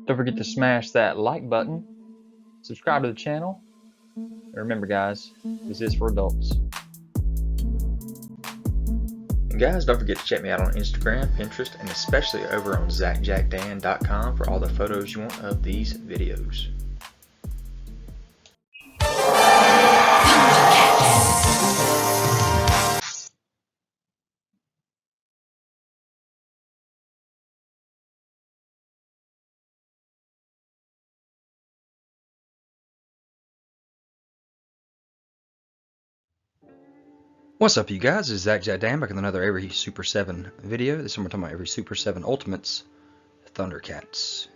Don't forget to smash that like button, subscribe to the channel, and remember guys, this is for adults. And guys, don't forget to check me out on Instagram, Pinterest, and especially over on ZachJackDan.com for all the photos you want of these videos. What's up you guys, it's ZachJackDan back with another Every Super 7 video. This one we're talking about Every Super 7 Ultimates Thundercats.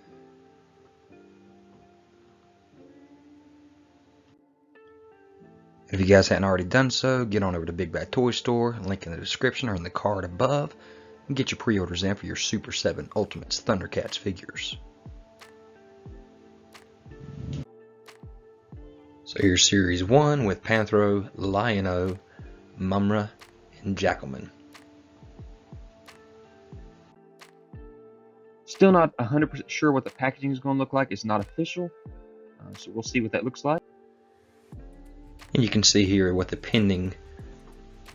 If you guys hadn't already done so, get on over to Big Bad Toy Store, link in the description or in the card above, and get your pre-orders in for your Super 7 Ultimates Thundercats figures. So here's Series 1 with Panthro, Lion-o, Mumm-Ra, and Jackalman. Still not 100% sure what the packaging is going to look like. It's not official, so we'll see what that looks like. And you can see here what the pending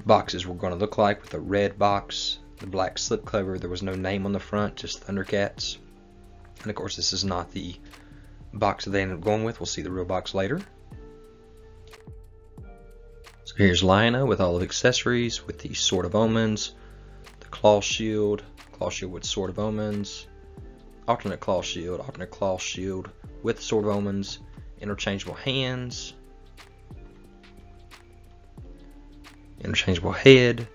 boxes were going to look like, with the red box, the black slipcover. There was no name on the front, just Thundercats. And of course this is not the box that they ended up going with. We'll see the real box later. So here's Lion-o with all of accessories, with the Sword of Omens, the claw shield with Sword of Omens, alternate claw shield with Sword of Omens, interchangeable hands, interchangeable head,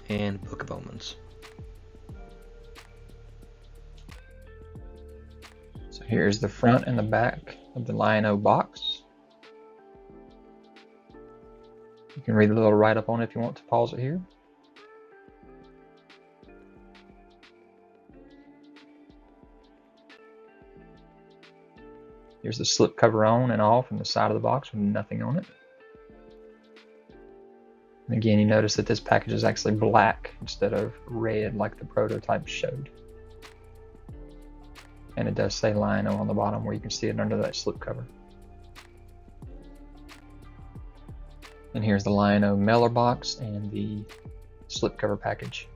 and Book of Omens. So here's the front and the back of the Lion-o box. You can read the little write-up on it if you want to pause it here. Here's the slip cover on and off from the side of the box with nothing on it. And again, you notice that this package is actually black instead of red like the prototype showed. And it does say Lion-o on the bottom where you can see it under that slip cover. And here's the Lion-o mailer box and the slipcover package.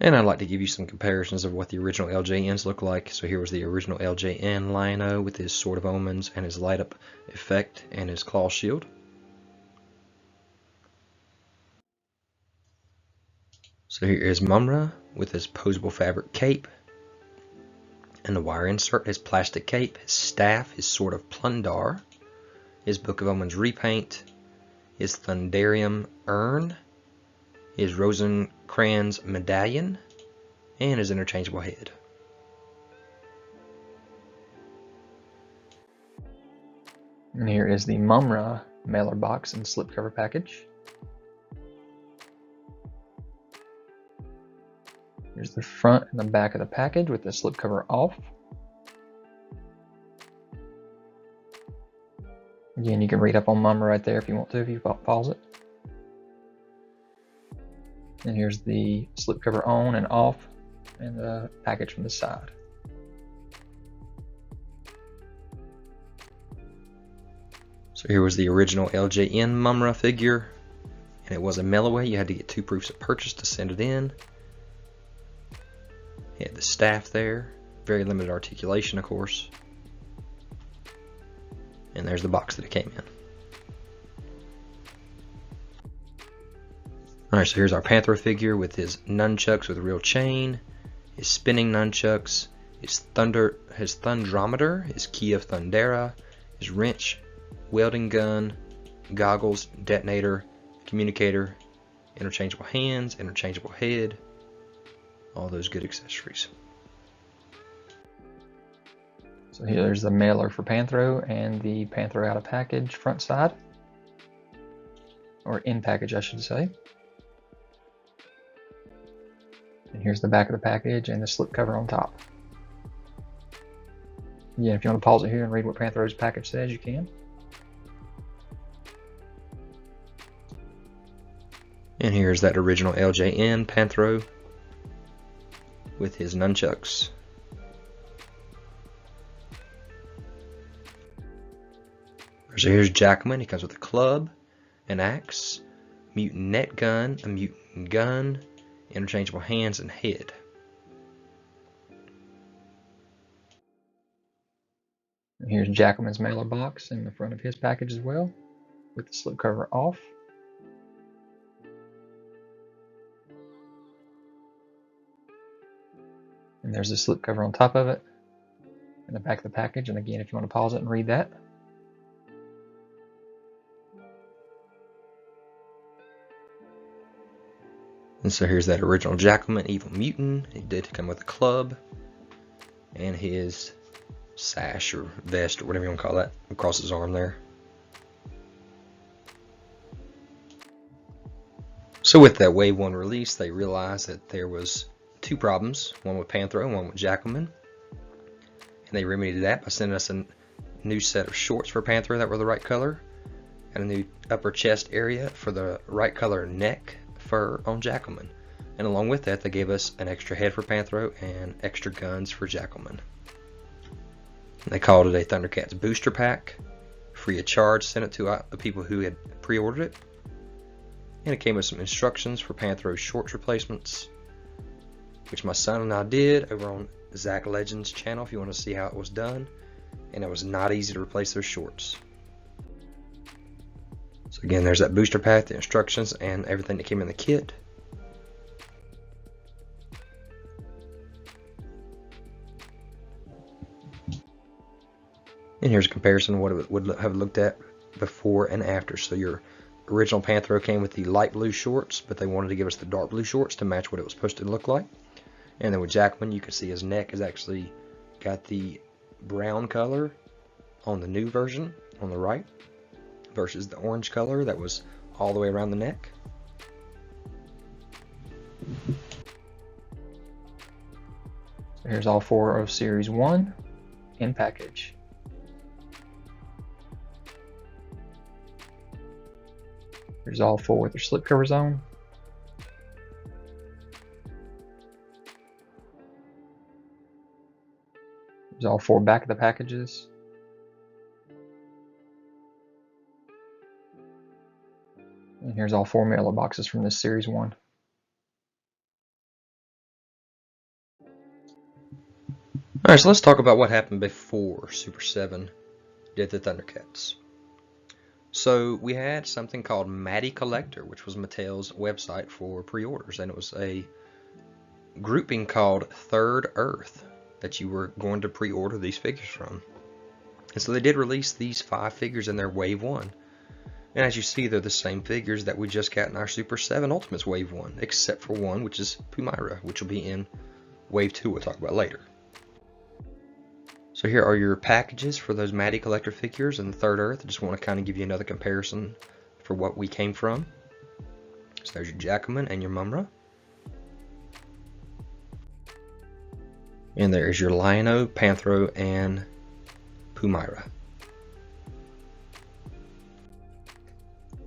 And I'd like to give you some comparisons of what the original LJNs look like. So here was the original LJN Lion-o with his Sword of Omens and his light up effect and his claw shield. So here is Mumm-Ra with his posable fabric cape and the wire insert, his plastic cape, his staff, his Sword of Plundar, his Book of Omens repaint, his Thundarium urn, his Rosencrantz medallion, and his interchangeable head. And here is the Mumm-Ra mailer box and slipcover package. Here's the front and the back of the package with the slipcover off. Again, you can read up on Mumm-Ra right there if you want to, if you pause it. And here's the slipcover on and off, and the package from the side. So here was the original LJN Mumm-Ra figure, and it was a mail away. You had to get 2 proofs of purchase to send it in. He had the staff there, very limited articulation of course. And there's the box that it came in. Alright, so here's our Panthro figure with his nunchucks with a real chain, his spinning nunchucks, his thundrometer, his key of Thundera, his wrench, welding gun, goggles, detonator, communicator, interchangeable hands, interchangeable head, all those good accessories. So here there's the mailer for Panthro and the Panthro out of package front side, or in package I should say. And here's the back of the package and the slip cover on top. Again, if you want to pause it here and read what Panthro's package says, you can. And here's that original LJN Panthro with his nunchucks. So here's Jackalman. He comes with a club, an axe, mutant net gun, a mutant gun, interchangeable hands, and head. And here's Jackalman's mailer box in the front of his package as well, with the slipcover off. And there's the slipcover on top of it, in the back of the package. And again, if you want to pause it and read that. And so here's that original Jackalman Evil Mutant. He did come with a club and his sash or vest or whatever you want to call that across his arm there. So with that Wave 1 release, they realized that there was two problems, one with Panthro and one with Jackalman. And they remedied that by sending us a new set of shorts for Panthro that were the right color, and a new upper chest area for the right color neck fur on Jackalman. And along with that, they gave us an extra head for Panthro and extra guns for Jackalman. And they called it a Thundercats booster pack, free of charge, sent it to the people who had pre-ordered it. And it came with some instructions for Panthro's shorts replacements, which my son and I did over on Zach Legends channel if you want to see how it was done. And it was not easy to replace those shorts. So again, there's that booster pack, the instructions, and everything that came in the kit. And here's a comparison of what it would have looked at before and after. So your original Panthro came with the light blue shorts, but they wanted to give us the dark blue shorts to match what it was supposed to look like. And then with Jackalman, you can see his neck has actually got the brown color on the new version on the right versus the orange color that was all the way around the neck. So here's all four of Series 1 in package. Here's all four with their slipcovers on. Here's all four back of the packages. And here's all four mailer boxes from this Series 1. Alright, so let's talk about what happened before Super 7 did the Thundercats. So we had something called Matty Collector, which was Mattel's website for pre-orders, and it was a grouping called Third Earth that you were going to pre-order these figures from. And so they did release these 5 figures in their Wave 1. And as you see, they're the same figures that we just got in our Super 7 Ultimates Wave 1, except for one, which is Pumyra, which will be in Wave 2 we'll talk about later. So here are your packages for those Matty Collector figures in the Third Earth. I just want to kind of give you another comparison for what we came from. So there's your Jackalman and your Mumm-Ra. And there's your Lion-o, Panthro, and Pumyra.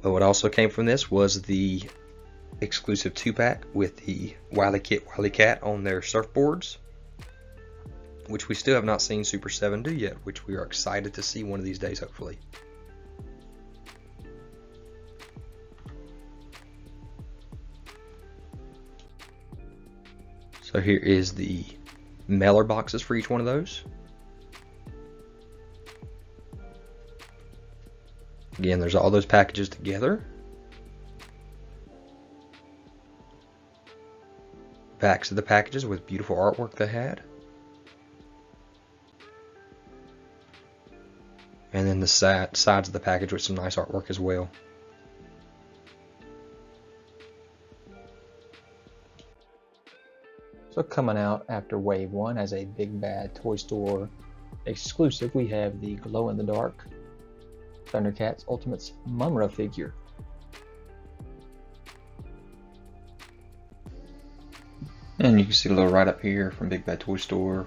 But what also came from this was the exclusive 2-pack with the Wilykit, Wilykat on their surfboards, which we still have not seen Super 7 do yet, which we are excited to see one of these days, hopefully. So here is the mailer boxes for each one of those. Again, there's all those packages together. Backs of the packages with beautiful artwork they had. And then the sides of the package with some nice artwork as well. So coming out after Wave 1 as a Big Bad Toy Store exclusive, we have the glow-in-the-dark Thundercats Ultimates Mumm-Ra figure. And you can see a little right up here from Big Bad Toy Store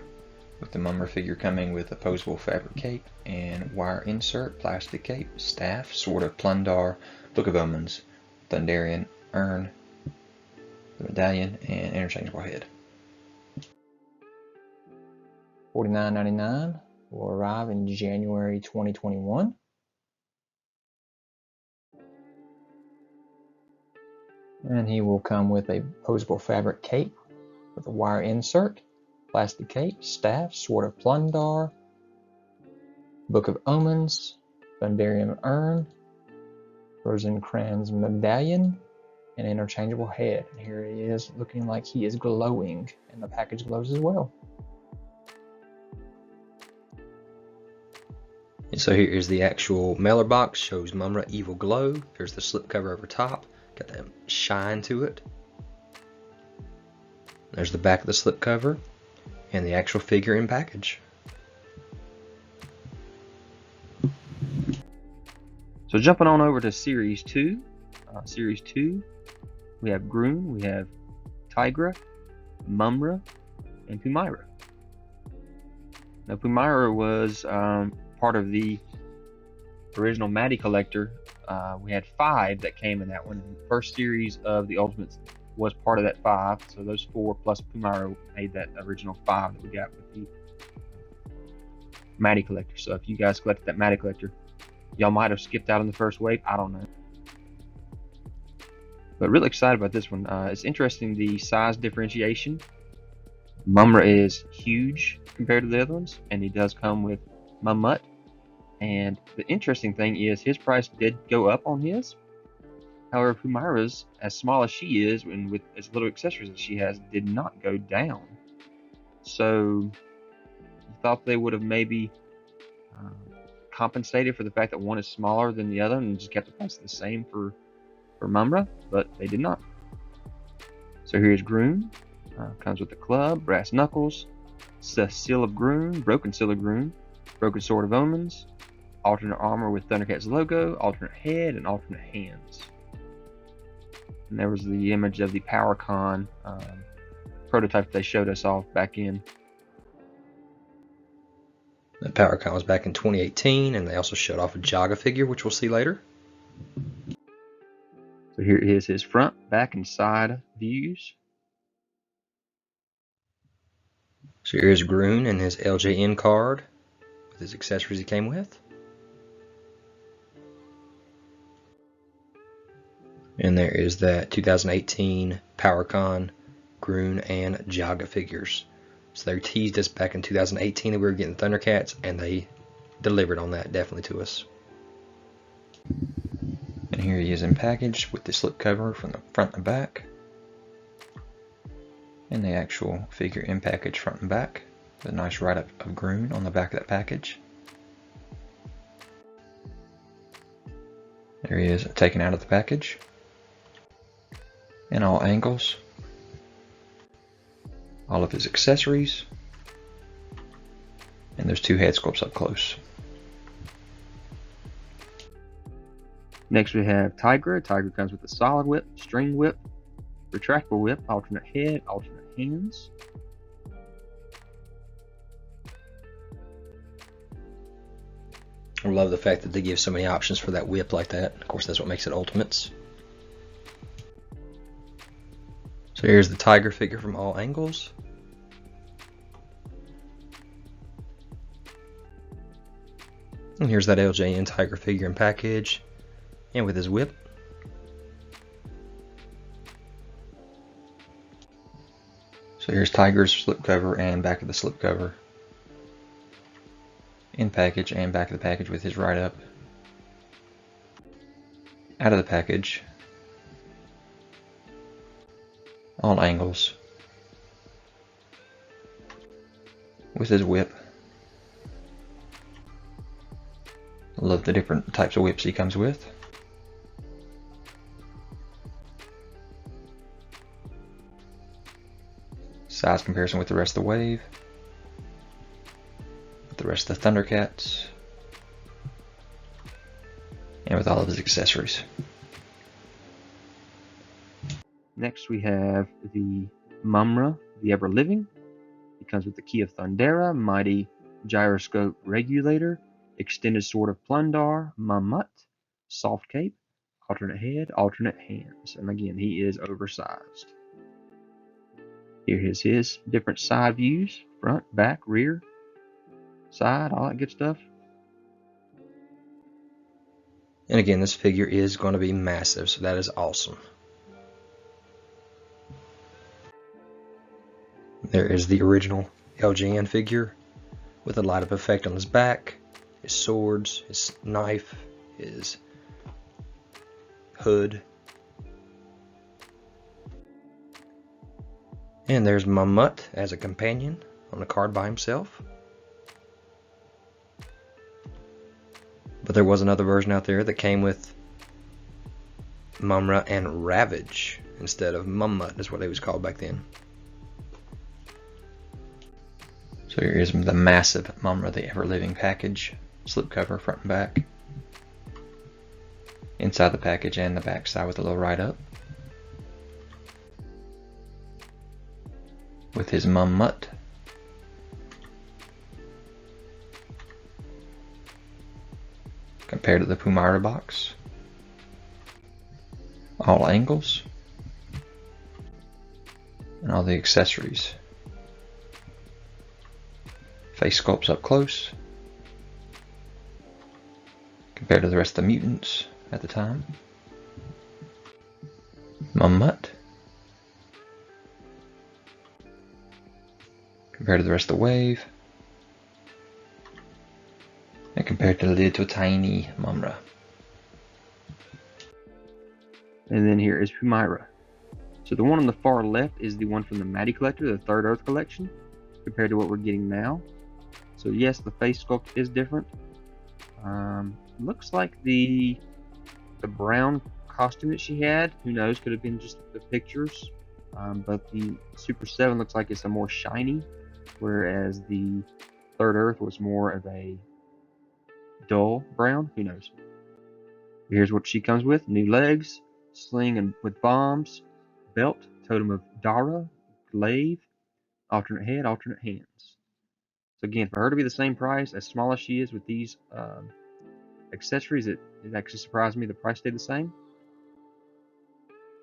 with the Mumm-Ra figure coming with a posable fabric cape and wire insert, plastic cape, staff, sword of Plundar, Book of Omens, Thunderian urn, the medallion, and interchangeable head. $49.99. Will arrive in January 2021. And he will come with a posable fabric cape with a wire insert, plastic cape, staff, Sword of Plundar, Book of Omens, Thunderium Urn, Rosencrantz Medallion, and interchangeable head. And here he is looking like he is glowing, and the package glows as well. And so here is the actual mailer box. Shows Mumm-Ra Evil Glow. There's the slipcover over top. Got that shine to it. There's the back of the slipcover and the actual figure in package. So jumping on over to Series 2. Series 2, we have Grune, we have Tigra, Mumm-Ra, and Pumyra. Now Pumyra was part of the original Matty collector. We had 5 that came in that one. The first series of the Ultimates was part of that 5, so those 4 plus Pumyra made that original 5 that we got with the Matty collector. So if you guys collected that Matty collector, y'all might have skipped out on the first wave, I don't know. But really excited about this one. It's interesting, the size differentiation. Mumm-Ra is huge compared to the other ones, and he does come with Mumm-mutt. And the interesting thing is his price did go up on his. However, Pumyra's, as small as she is and with as little accessories as she has, did not go down. So I thought they would have maybe compensated for the fact that one is smaller than the other and just kept the price the same for Mumm-Ra, but they did not. So here's Grune. Comes with the club, brass knuckles, seal of Grune, broken seal of Grune, broken sword of omens, alternate armor with Thundercats logo, alternate head, and alternate hands. And there was the image of the PowerCon prototype they showed us off back in. The PowerCon was back in 2018, and they also showed off a Jaga figure, which we'll see later. So here is his front, back, and side views. So here's Grune and his LJN card with his accessories he came with. And there is that 2018 PowerCon Grune and Jaga figures. So they teased us back in 2018 that we were getting Thundercats, and they delivered on that definitely to us. And here he is in package with the slipcover from the front and back. And the actual figure in package front and back. With a nice write-up of Grune on the back of that package. There he is taken out of the package. In all angles. All of his accessories. And there's 2 head sculpts up close. Next we have Tigra. Tigra comes with a solid whip, string whip, retractable whip, alternate head, alternate hands. I love the fact that they give so many options for that whip like that. Of course, that's what makes it Ultimates. So here's the Tiger figure from all angles. And here's that LJN Tiger figure in package. And with his whip. So here's Tiger's slipcover and back of the slipcover. In package and back of the package with his write-up. Out of the package. All angles. With his whip. I love the different types of whips he comes with. Size comparison with the rest of the wave. With the rest of the Thundercats. And with all of his accessories. Next we have the Mumm-Ra, the Ever Living. It comes with the Key of Thundera, Mighty Gyroscope Regulator, Extended Sword of Plundar, Mumm-mutt, Soft Cape, alternate head, alternate hands. And again, he is oversized. Here is his different side views, front, back, rear, side, all that good stuff. And again, this figure is going to be massive, so that is awesome. There is the original LJN figure with a light up effect on his back, his swords, his knife, his hood. And there's Mumm-mutt as a companion on a card by himself. But there was another version out there that came with Mumm-Ra and Ravage instead of Mumm-mutt, is what it was called back then. So here is the massive Mumm-Ra, the ever-living package, slipcover front and back. Inside the package and the back side with a little write-up. With his Mumm-mutt. Compared to the Pumyra box. All angles. And all the accessories. Face sculpts up close. Compared to the rest of the mutants at the time. Mumm-mutt. Compared to the rest of the wave. And compared to the little tiny Mumm-Ra. And then here is Pumyra. So the one on the far left is the one from the Maddie Collector, the Third Earth collection, compared to what we're getting now. So yes, the face sculpt is different. Looks like the brown costume that she had, who knows, could have been just the pictures. But the Super 7 looks like it's a more shiny, whereas the Third Earth was more of a dull brown. Who knows? Here's what she comes with: new legs, sling and with bombs, belt, totem of Dara, glaive, alternate head, alternate hands. So again, for her to be the same price, as small as she is with these accessories, it actually surprised me the price stayed the same.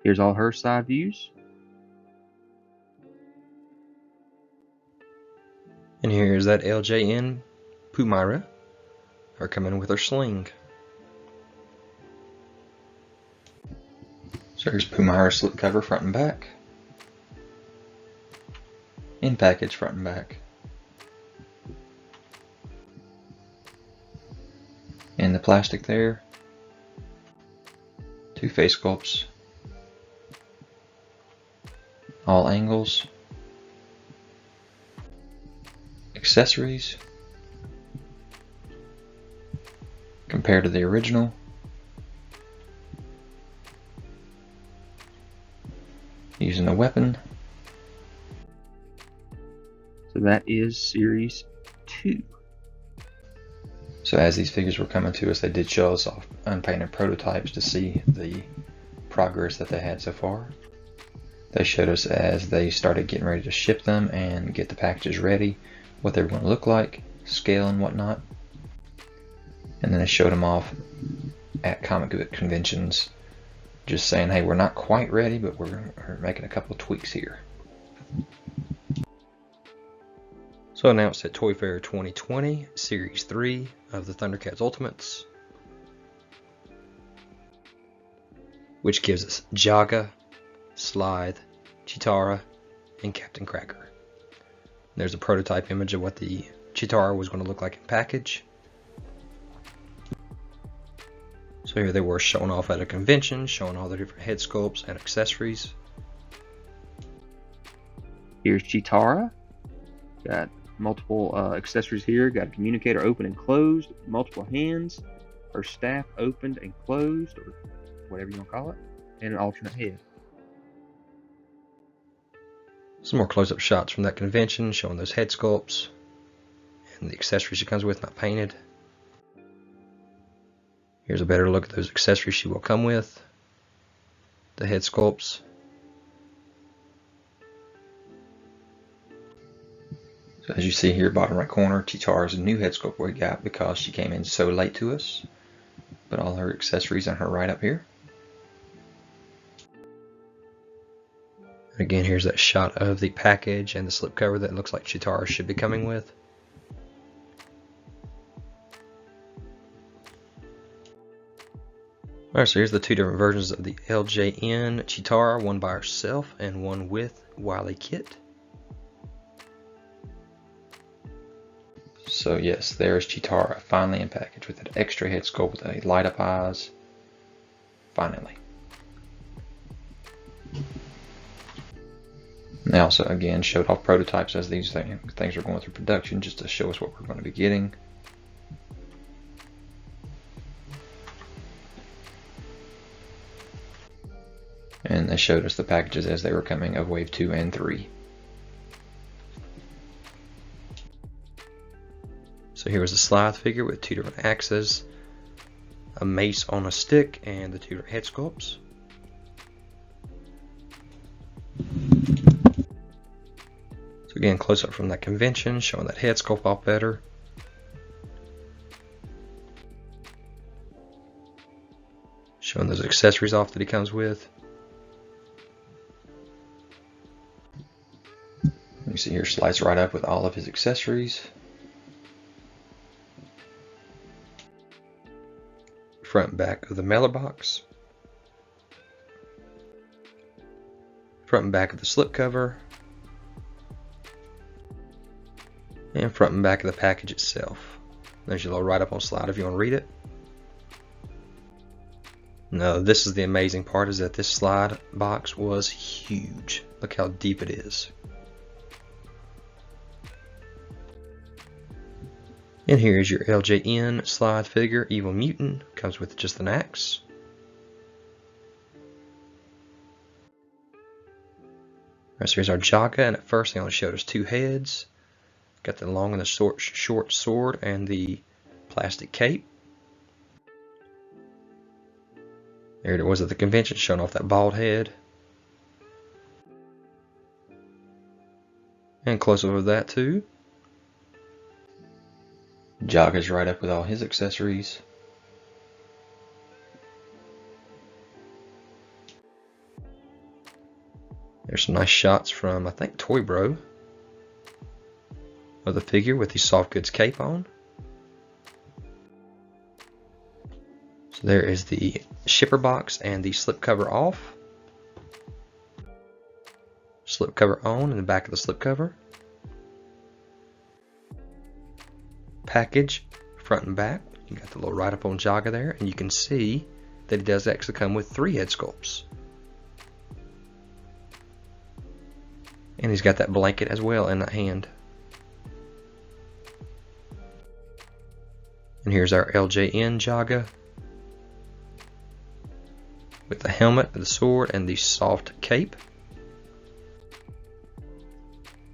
Here's all her side views. And here's that LJN Pumyra. Her coming with her sling. So here's Pumyra slipcover front and back. In package front and back. And the plastic there. Two face sculpts. All angles. Accessories. Compared to the original. Using a weapon. So that is Series 2. So as these figures were coming to us, they did show us off unpainted prototypes to see the progress that they had so far. They showed us as they started getting ready to ship them and get the packages ready, what they were going to look like, scale and whatnot. And then they showed them off at comic book conventions, just saying, hey, we're not quite ready, but we're making a couple of tweaks here. So announced at Toy Fair 2020, Series 3 of the Thundercats Ultimates, which gives us Jaga, Slithe, Cheetara, and Captain Cracker. There's a prototype image of what the Cheetara was going to look like in package. So here they were showing off at a convention, showing all the different head sculpts and accessories. Here's Cheetara. Got multiple accessories here. Got a communicator open and closed, multiple hands, her staff opened and closed, or whatever you want to call it, and an alternate head. Some more close-up shots from that convention showing those head sculpts and the accessories she comes with, not painted. Here's a better look at those accessories she will come with. The head sculpts. So as you see here, bottom right corner, Cheetara's a new head sculpt we got because she came in so late to us. But all her accessories on her right up here. Again, here's that shot of the package and the slipcover that looks like Cheetara should be coming with. Alright, so here's the two different versions of the LJN Cheetara, one by herself and one with Wilykit. So yes, there's Cheetara, finally in package with an extra head sculpt with a light up eyes. Finally. They also again showed off prototypes as these things are going through production, just to show us what we're going to be getting. And they showed us the packages as they were coming of Wave 2 and 3. So here was a Slithe figure with two different axes, a mace on a stick, and the two different head sculpts. So again, close up from that convention, showing that head sculpt off better. Showing those accessories off that he comes with. You see here, slides right up with all of his accessories. Front and back of the mailer box. Front and back of the slipcover. And front and back of the package itself. There's your little write-up on slide if you want to read it. Now this is the amazing part, is that this slide box was huge. Look how deep it is. And here is your LJN Slithe figure, Evil Mutant. Comes with just an axe. Alright, so here's our Jaga, and at first they only showed us two heads. Got the long and the short sword and the plastic cape. There it was at the convention, showing off that bald head. And close up of that too. Jaga's right up with all his accessories. There's some nice shots from, I think, Toy Bro of the figure with the soft goods cape on. So there is the shipper box and the slipcover off. Slipcover on in the back of the slipcover. Package front and back. You got the little write-up on Jaga there, and you can see that it does actually come with 3 head sculpts. And he's got that blanket as well in that hand. And here's our LJN Jaga with the helmet, the sword, and the soft cape.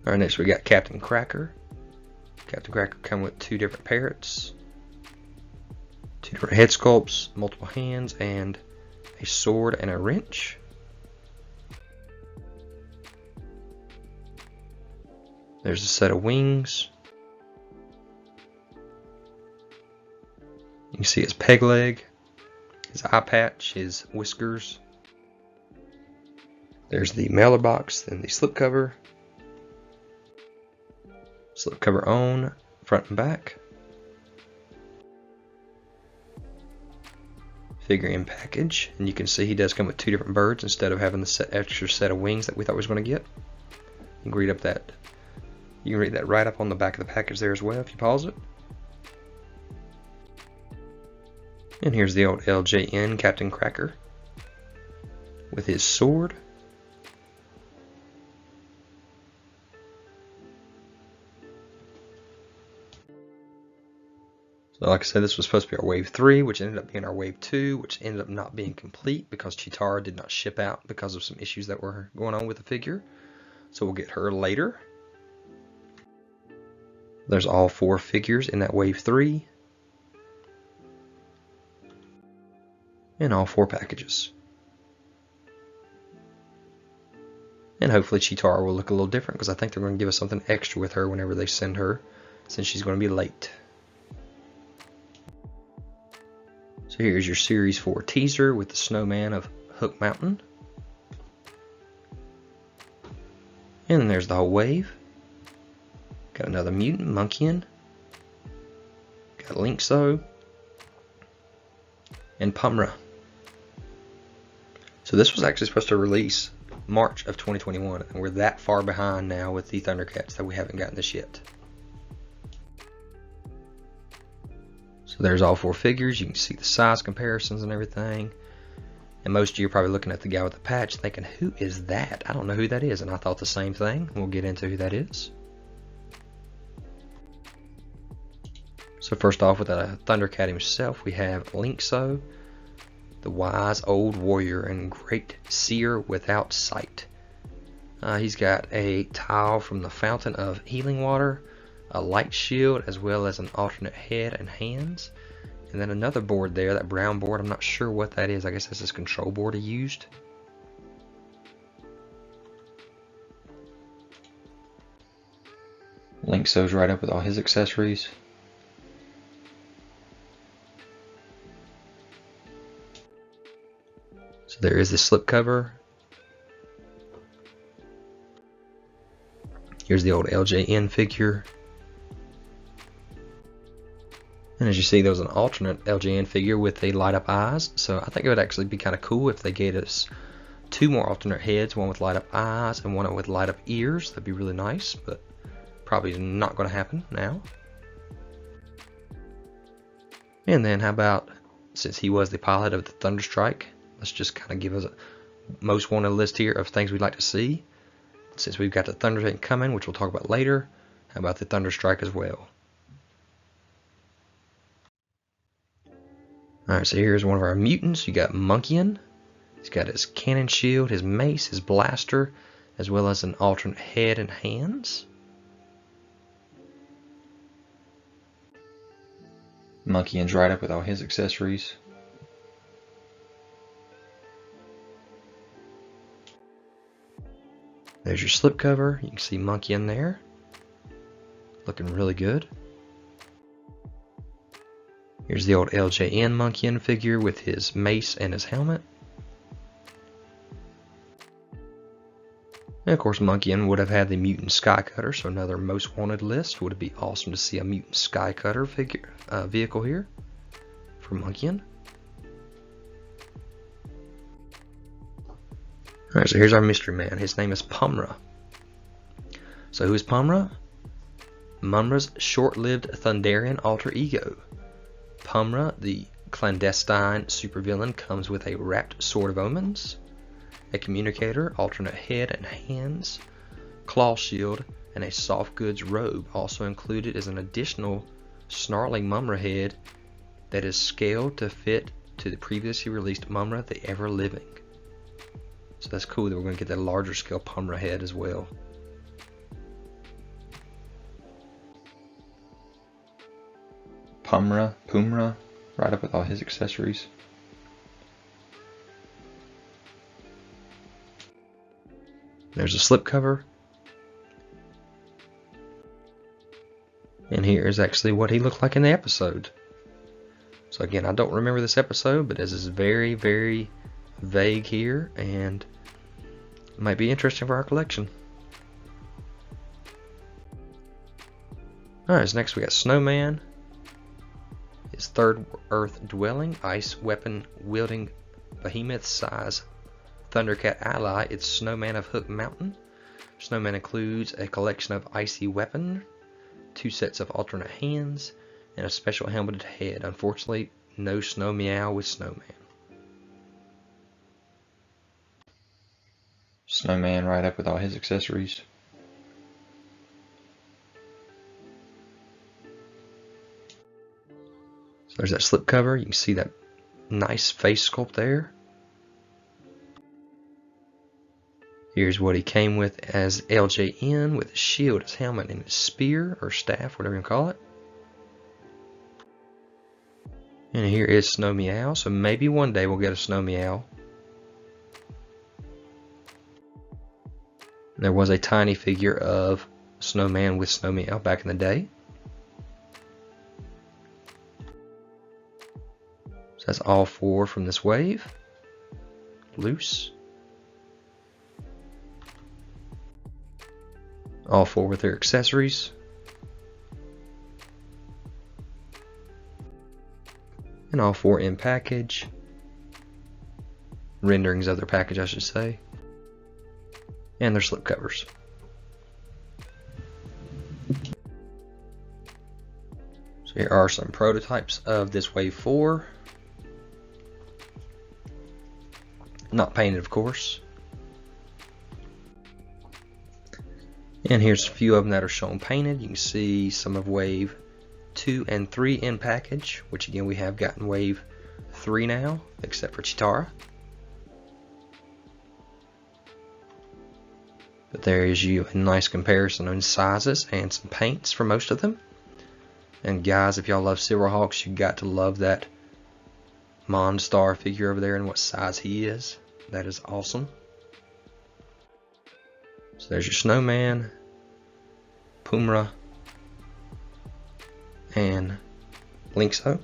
Alright, next we got Captain Cracker. Captain Cracker come with 2 different parrots, 2 different head sculpts, multiple hands, and a sword and a wrench. There's a set of wings. You can see his peg leg, his eye patch, his whiskers. There's the mailer box, then the slipcover. Slipcover on, front and back. Figure in package, and you can see he does come with 2 different birds instead of having the extra set of wings that we thought we was going to get. You can read up that. You can read that right up on the back of the package there as well if you pause it. And here's the old LJN Captain Cracker with his sword. So like I said, this was supposed to be our Wave 3, which ended up being our Wave 2, which ended up not being complete because Cheetara did not ship out because of some issues that were going on with the figure. So we'll get her later. There's all 4 figures in that Wave 3. And all 4 packages. And hopefully Cheetara will look a little different, because I think they're going to give us something extra with her whenever they send her, since she's going to be late. So here's your Series 4 teaser with the Snowman of Hook Mountain. And then there's the whole wave. Got another mutant, Monkian. Got Linx-o. And Pumm-Ra. So this was actually supposed to release March of 2021, and we're that far behind now with the Thundercats that we haven't gotten this yet. So there's all 4 figures. You can see the size comparisons and everything. And most of you are probably looking at the guy with the patch thinking, who is that? I don't know who that is. And I thought the same thing. We'll get into who that is. So first off, with the Thundercat himself, we have Linx-o, the wise old warrior and great seer without sight. He's got a tile from the fountain of healing water, a light shield, as well as an alternate head and hands. And then another board there, that brown board, I'm not sure what that is. I guess that's his control board he used. Linx-o's right up with all his accessories. So there is the slipcover. Here's the old LJN figure. And as you see, there was an alternate LJN figure with the light up eyes. So I think it would actually be kind of cool if they gave us 2 more alternate heads, one with light up eyes and one with light up ears. That'd be really nice, but probably not going to happen now. And then how about, since he was the pilot of the Thunderstrike, let's just kind of give us a most wanted list here of things we'd like to see. Since we've got the Thunderstrike coming, which we'll talk about later, how about the Thunderstrike as well? Alright, so here's one of our mutants. You got Monkian. He's got his cannon shield, his mace, his blaster, as well as an alternate head and hands. Monkian's right up with all his accessories. There's your slipcover. You can see Munkian there. Looking really good. Here's the old LJN Munkian figure with his mace and his helmet. And of course, Munkian would have had the Mutant Skycutter, so another most wanted list. Would it be awesome to see a Mutant Skycutter figure vehicle here for Munkian? Alright, so here's our mystery man. His name is Pumm-Ra. So who is Pumm-Ra? Mumm-Ra's short-lived Thunderian alter ego. Pumm-Ra, the clandestine supervillain, comes with a wrapped sword of omens, a communicator, alternate head and hands, claw shield, and a soft goods robe. Also included is an additional snarling Mumm-Ra head that is scaled to fit to the previously released Mumm-Ra the Ever Living. So that's cool that we're going to get that larger scale Pumm-Ra head as well. Pumm-Ra, right up with all his accessories. There's a slipcover. And here is actually what he looked like in the episode. So again, I don't remember this episode, but this is very, very vague here, and it might be interesting for our collection. Alright, so next we got Snowman. His third earth dwelling, ice weapon wielding behemoth size Thundercat ally. It's Snowman of Hook Mountain. Snowman includes a collection of icy weapon, 2 sets of alternate hands, and a special helmeted head. Unfortunately, no Snow Meow with Snowman. Snowman right up with all his accessories. So there's that slipcover. You can see that nice face sculpt there. Here's what he came with as LJN, with his shield, his helmet, and his spear or staff, whatever you call it. And here is Snow Meow. So maybe one day we'll get a Snow Meow. There was a tiny figure of Snowman with Snow Meow back in the day. So that's all 4 from this wave. Loose. All 4 with their accessories. And all 4 in package. renderings of their package, I should say, and their slip covers. So here are some prototypes of this Wave 4. Not painted, of course. And here's a few of them that are shown painted. You can see some of Wave 2 and 3 in package, which again we have gotten Wave 3 now, except for Cheetara. But there is you a nice comparison on sizes and some paints for most of them. And guys, if y'all love Silverhawks, you got to love that Monstar figure over there and what size he is. That is awesome. So there's your Snowman, Pumm-Ra, and Linx-o.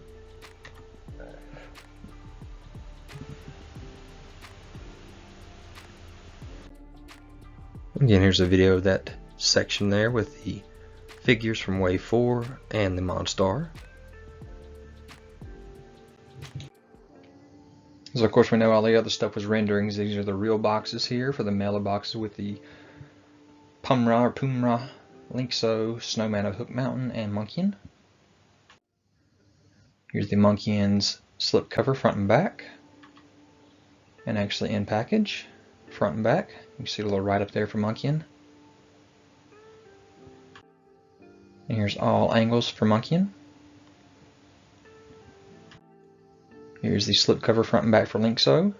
Again, here's a video of that section there with the figures from Wave 4 and the Monstar. So of course we know all the other stuff was renderings. These are the real boxes here for the mailer boxes with the Pumm-Ra or Pumm-Ra, Linx-o, Snowman of Hook Mountain, and Monkian. Here's the Monkian's slip cover front and back, and actually in package, front and back. You can see a little right up there for Monkian. And here's all angles for Monkian. Here's the slip cover front and back for Linx-o.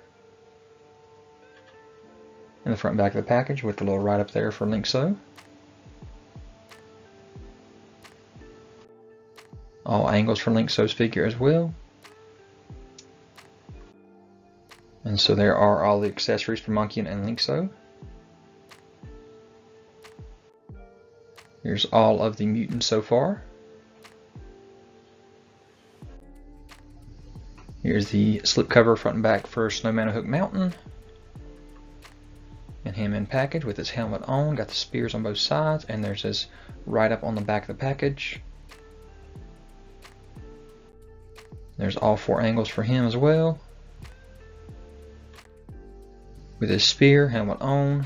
And the front and back of the package with the little right up there for Linx-o. All angles for Linx-o's figure as well. And so there are all the accessories for Monkian and Linx-o. Here's all of the mutants so far. Here's the slipcover front and back for Snowman of Hook Mountain. And him in package with his helmet on. Got the spears on both sides. And there's his right up on the back of the package. There's all 4 angles for him as well. With his spear, helmet on,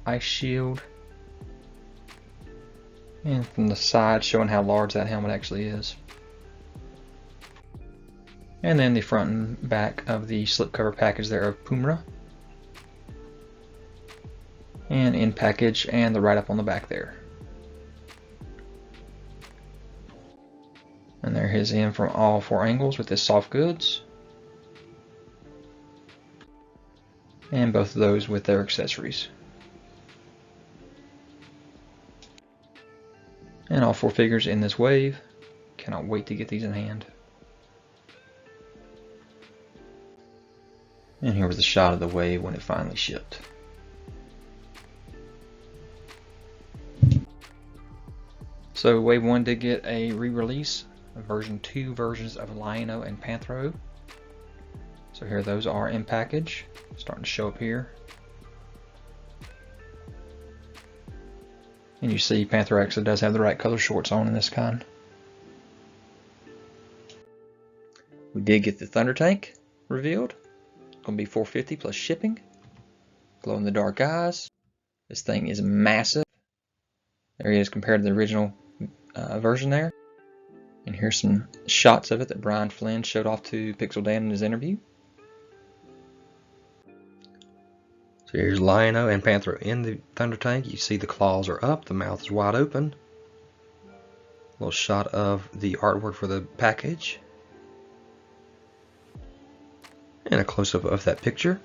ice shield. And from the side showing how large that helmet actually is. And then the front and back of the slipcover package there of Pumm-Ra. And in package and the right up on the back there. And there his in from all 4 angles with his soft goods. And both of those with their accessories. And all 4 figures in this wave. Cannot wait to get these in hand. And here was the shot of the wave when it finally shipped. So Wave 1 did get a re-release, version 2 versions of Lion-o and Panthro. So here those are in package, starting to show up here. And you see Panthro actually does have the right color shorts on in this kind. We did get the Thunder Tank revealed. It's going to be $450 plus shipping. Glow in the dark eyes. This thing is massive. There he is compared to the original version there. And here's some shots of it that Brian Flynn showed off to Pixel Dan in his interview. So here's Lion-o and Panthro in the Thunder Tank. You see the claws are up, the mouth is wide open. A little shot of the artwork for the package. And a close-up of that picture.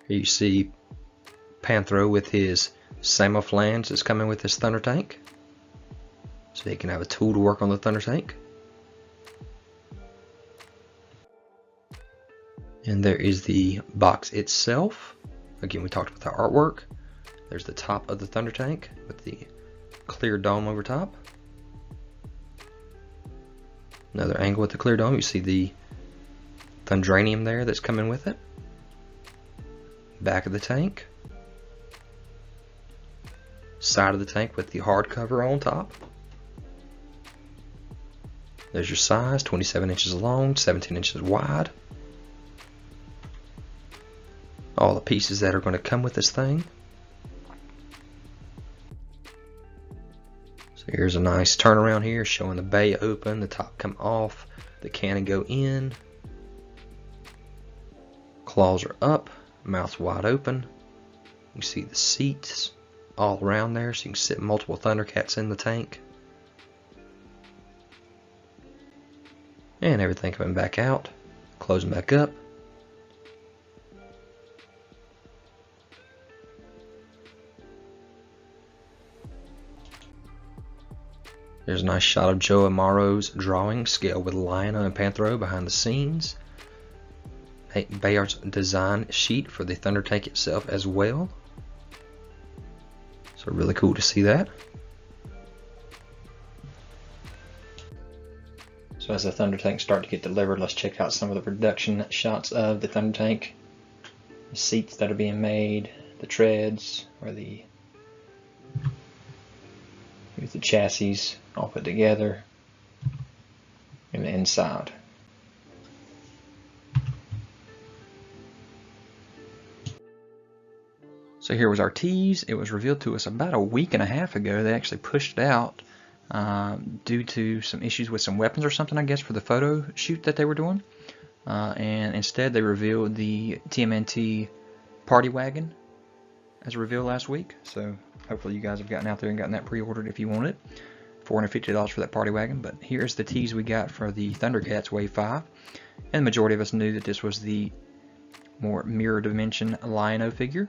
Here you see Panthro with his Samoflans that's coming with this Thunder Tank. So he can have a tool to work on the Thunder Tank. And there is the box itself. Again, we talked about the artwork. There's the top of the Thunder Tank with the clear dome over top. Another angle with the clear dome. You see the Thundranium there that's coming with it. Back of the tank. Side of the tank with the hard cover on top. There's your size, 27 inches long, 17 inches wide. All the pieces that are going to come with this thing. So here's a nice turnaround here showing the bay open, the top come off, the cannon go in. Claws are up, mouth's wide open. You see the seats all around there, so you can sit multiple Thundercats in the tank. And everything coming back out, closing back up. There's a nice shot of Joe Amaro's drawing, scale with Lion-o and Panthro behind the scenes. Bayard's design sheet for the Thunder tank itself as well. So really cool to see that. So as the Thunder tanks start to get delivered, let's check out some of the production shots of the Thunder tank. The seats that are being made, the treads, or here's the chassis all put together, and the inside. So here was our tease. It was revealed to us about a week and a half ago. They actually pushed it out due to some issues with some weapons or something, I guess, for the photo shoot that they were doing. And instead they revealed the TMNT party wagon as a reveal last week. So hopefully you guys have gotten out there and gotten that pre-ordered if you want it. $450 for that party wagon. But here's the tease we got for the Thundercats Wave 5. And the majority of us knew that this was the more mirror dimension Lion-o figure.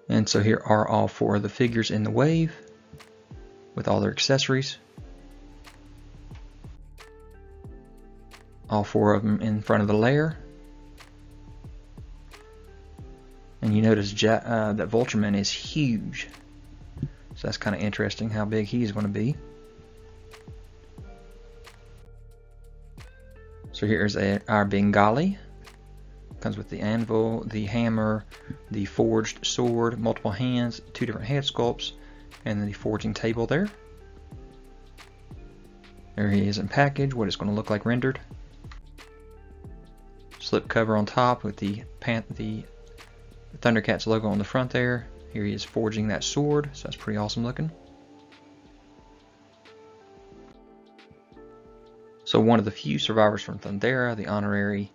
And so here are all 4 of the figures in the wave with all their accessories. All 4 of them in front of the lair. And you notice that Vultureman is huge. So that's kind of interesting how big he is going to be. So here's our Bengali. Comes with the anvil, the hammer, the forged sword, multiple hands, 2 different head sculpts, and then the forging table there. There he is in package, what it's going to look like rendered. Slip cover on top with the Thundercats logo on the front there. Here he is forging that sword, so that's pretty awesome looking. So one of the few survivors from Thundera, the honorary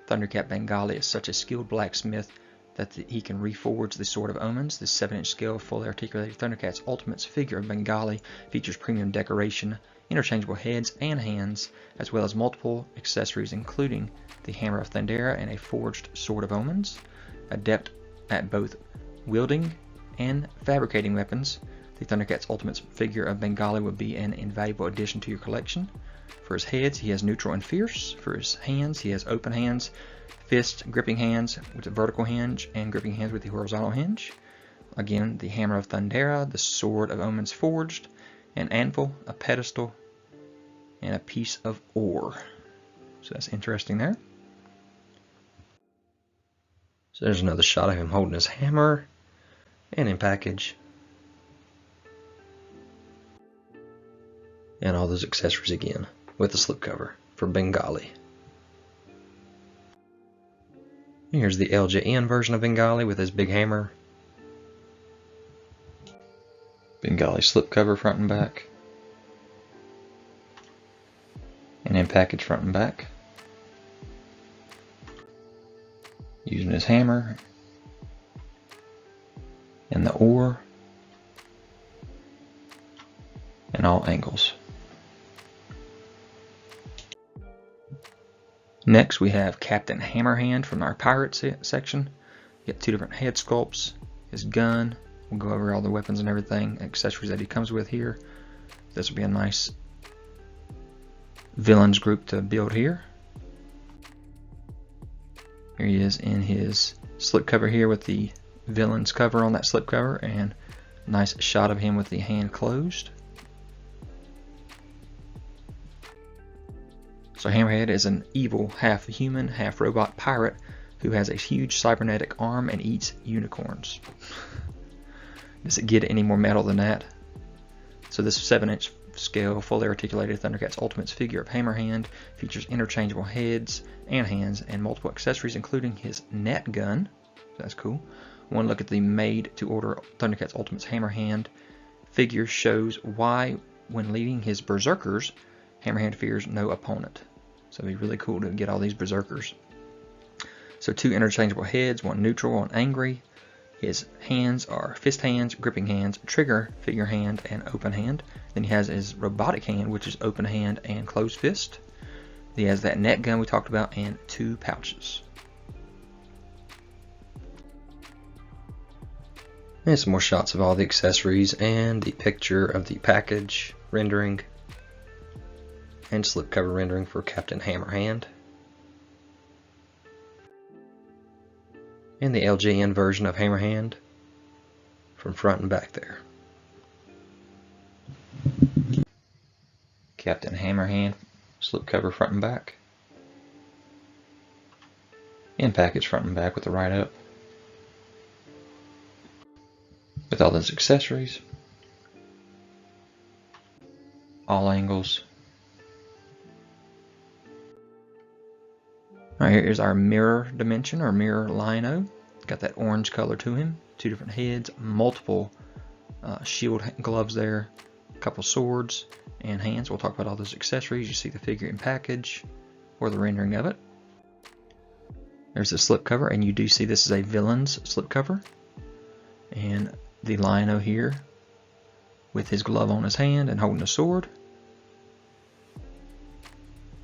Thundercat Bengali, is such a skilled blacksmith that he can reforge the Sword of Omens. This 7-inch scale fully articulated Thundercats Ultimates figure of Bengali features premium decoration, interchangeable heads and hands, as well as multiple accessories including the Hammer of Thundera and a forged Sword of Omens. Adept at both wielding and fabricating weapons, the Thundercats Ultimates figure of Bengali will be an invaluable addition to your collection. For his heads, he has neutral and fierce. For his hands, he has open hands, fist gripping hands with a vertical hinge, and gripping hands with the horizontal hinge. Again, the Hammer of Thundera, the Sword of Omens forged, an anvil, a pedestal, and a piece of ore. So that's interesting there. So there's another shot of him holding his hammer, and in package. And all those accessories again, with the slipcover for Bengali. Here's the LJN version of Bengali with his big hammer. Bengali slipcover front and back. And in package front and back. Using his hammer. And the ore. And all angles. Next we have Captain Hammerhand from our pirate section. You get 2 different head sculpts, his gun. We'll go over all the weapons and everything, accessories that he comes with here. This will be a nice villains group to build here. Here he is in his slipcover here with the villains cover on that slipcover, and a nice shot of him with the hand closed. So Hammerhead is an evil, half human, half robot pirate who has a huge cybernetic arm and eats unicorns. Does it get any more metal than that? So this 7-inch scale, fully articulated Thundercats Ultimates figure of Hammerhand. Features interchangeable heads and hands and multiple accessories, including his net gun. That's cool. One look at the made-to-order Thundercats Ultimates Hammerhand figure shows why, when leading his berserkers, Hammerhand fears no opponent. So it'd be really cool to get all these berserkers. So 2 interchangeable heads, one neutral, one angry. His hands are fist hands, gripping hands, trigger, figure hand, and open hand. Then he has his robotic hand, which is open hand and closed fist. He has that net gun we talked about and 2 pouches. And some more shots of all the accessories and the picture of the package rendering and slipcover rendering for Captain Hammerhand. And the LJN version of Hammerhand from front and back there. Captain Hammerhand slipcover front and back. And package front and back with the write up. With all those accessories. All angles. Alright, here's our mirror dimension, or mirror Lion-o. Got that orange color to him. 2 different heads, multiple shield gloves there, a couple swords and hands. We'll talk about all those accessories. You see the figure in package or the rendering of it. There's the slipcover, and you do see this is a villain's slipcover. And the Lion-o here with his glove on his hand and holding a sword.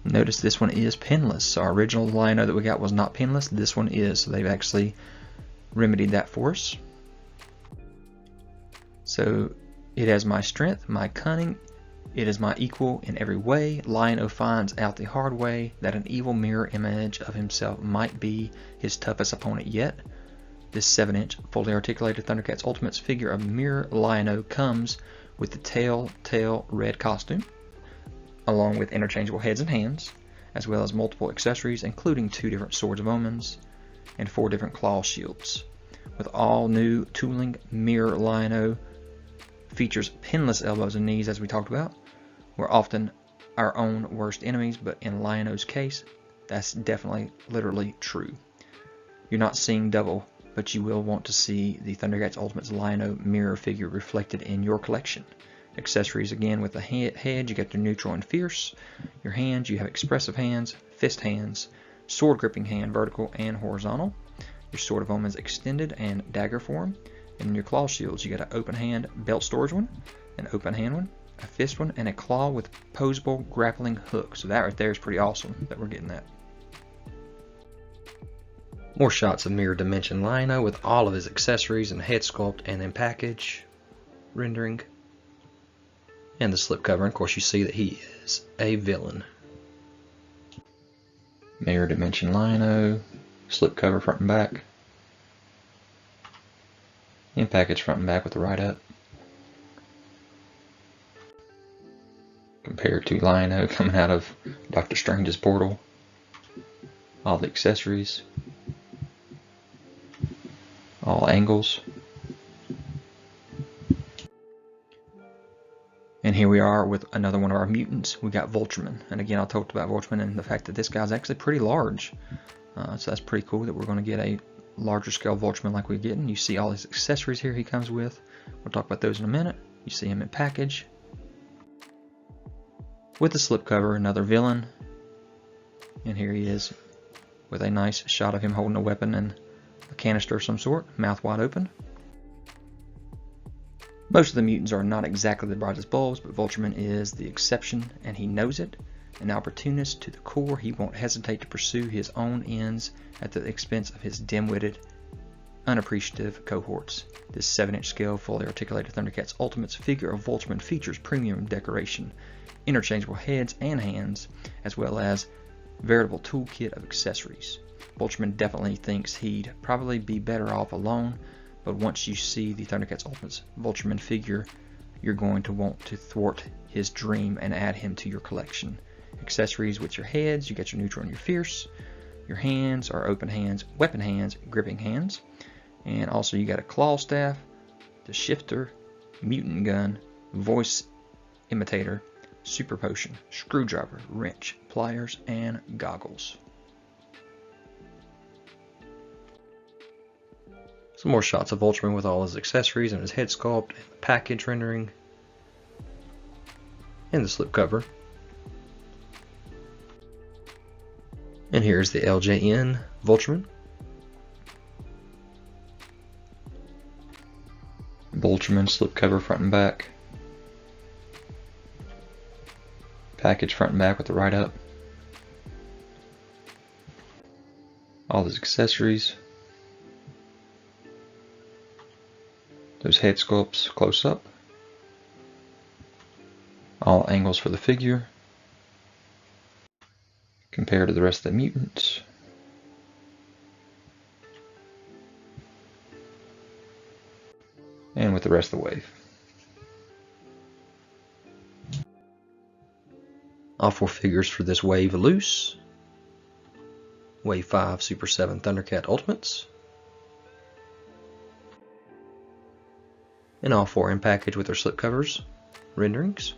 Notice this one is pinless. So our original Lion-o that we got was not pinless. This one is. So they've actually remedied that for us. So it has my strength, my cunning. It is my equal in every way. Lion-o finds out the hard way that an evil mirror image of himself might be his toughest opponent yet. This 7-inch fully articulated Thundercats Ultimates figure of mirror Lion-o comes with the telltale red costume, along with interchangeable heads and hands, as well as multiple accessories, including 2 different Swords of Omens and 4 different claw shields. With all new tooling, mirror Lion-o features pinless elbows and knees, as we talked about. We're often our own worst enemies, but in Lion-o's case, that's definitely literally true. You're not seeing double, but you will want to see the Thundercats Ultimates Lion-o mirror figure reflected in your collection. Accessories again with the head, you get your neutral and fierce. Your hands, you have expressive hands, fist hands, sword gripping hand, vertical and horizontal. Your Sword of Omens extended and dagger form. And in your claw shields, you got an open hand belt storage one, an open hand one, a fist one, and a claw with posable grappling hook. So that right there is pretty awesome that we're getting that. More shots of mirror dimension Lion-o with all of his accessories and head sculpt, and then package rendering. And the slipcover, and of course you see that he is a villain. Mirror dimension Lion-o, slipcover front and back. And package front and back with the write up. Compared to Lion-o coming out of Doctor Strange's portal. All the accessories. All angles. And here we are with another one of our mutants. We got Vultureman. And again, I talked about Vultureman and the fact that this guy's actually pretty large. So that's pretty cool that we're going to get a larger scale Vultureman like we're getting. You see all his accessories here he comes with. We'll talk about those in a minute. You see him in package. With the slipcover, another villain. And here he is with a nice shot of him holding a weapon and a canister of some sort, mouth wide open. Most of the mutants are not exactly the brightest bulbs, but Vultureman is the exception, and he knows it. An opportunist to the core, he won't hesitate to pursue his own ends at the expense of his dim-witted, unappreciative cohorts. This 7-inch scale, fully articulated Thundercats Ultimates figure of Vultureman features premium decoration, interchangeable heads and hands, as well as veritable toolkit of accessories. Vultureman definitely thinks he'd probably be better off alone, but once you see the Thundercats Ultimates Vultureman figure, you're going to want to thwart his dream and add him to your collection. Accessories with your heads, you get your neutral and your fierce. Your hands are open hands, weapon hands, gripping hands. And also you got a claw staff, the shifter, mutant gun, voice imitator, super potion, screwdriver, wrench, pliers, and goggles. Some more shots of Vultureman with all his accessories and his head sculpt, and the package rendering, and the slipcover. And here's the LJN Vultureman. Vultureman slipcover front and back. Package front and back with the write-up. All his accessories. Those head sculpts close up. All angles for the figure. Compared to the rest of the mutants. And with the rest of the wave. All 4 figures for this wave loose. Wave 5 Super 7 Thundercat Ultimates. And all 4 in package with their slipcovers, renderings.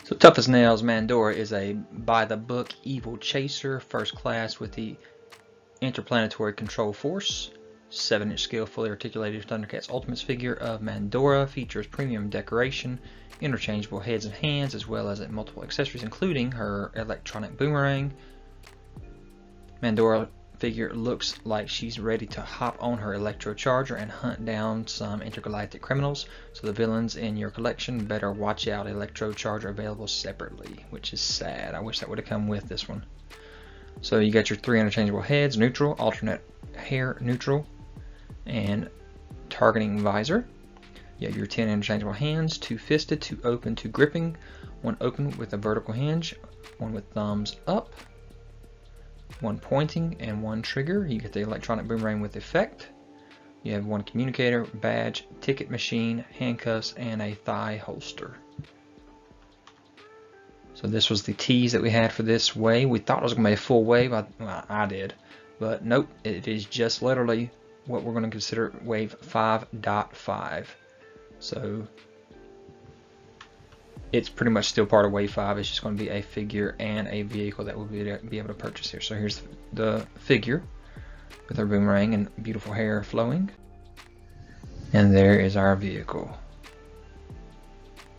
So Tough as Nails Mandora is a by-the-book evil chaser, first class with the interplanetary control force. 7-inch scale fully articulated Thundercats Ultimates figure of Mandora, features premium decoration, interchangeable heads and hands, as well as multiple accessories including her electronic boomerang. Mandora figure looks like she's ready to hop on her Electro-Charger and hunt down some intergalactic criminals, so the villains in your collection better watch out. Electro-Charger available separately, which is sad. I wish that would have come with this one. So you got your 3 interchangeable heads, neutral, alternate hair neutral, and targeting visor. You have your 10 interchangeable hands, 2 fisted, 2 open, 2 gripping, 1 open with a vertical hinge, 1 with thumbs up, 1 pointing, and 1 trigger. You get the electronic boomerang with effect. You have 1 communicator, badge, ticket machine, handcuffs, and a thigh holster. So this was the tease that we had for this wave. We thought it was going to be a full wave. I did. But nope, it is just literally what we're going to consider wave 5.5. So it's pretty much still part of wave 5. It's just going to be a figure and a vehicle that we'll be able to purchase here. So here's the figure with our boomerang and beautiful hair flowing. And there is our vehicle.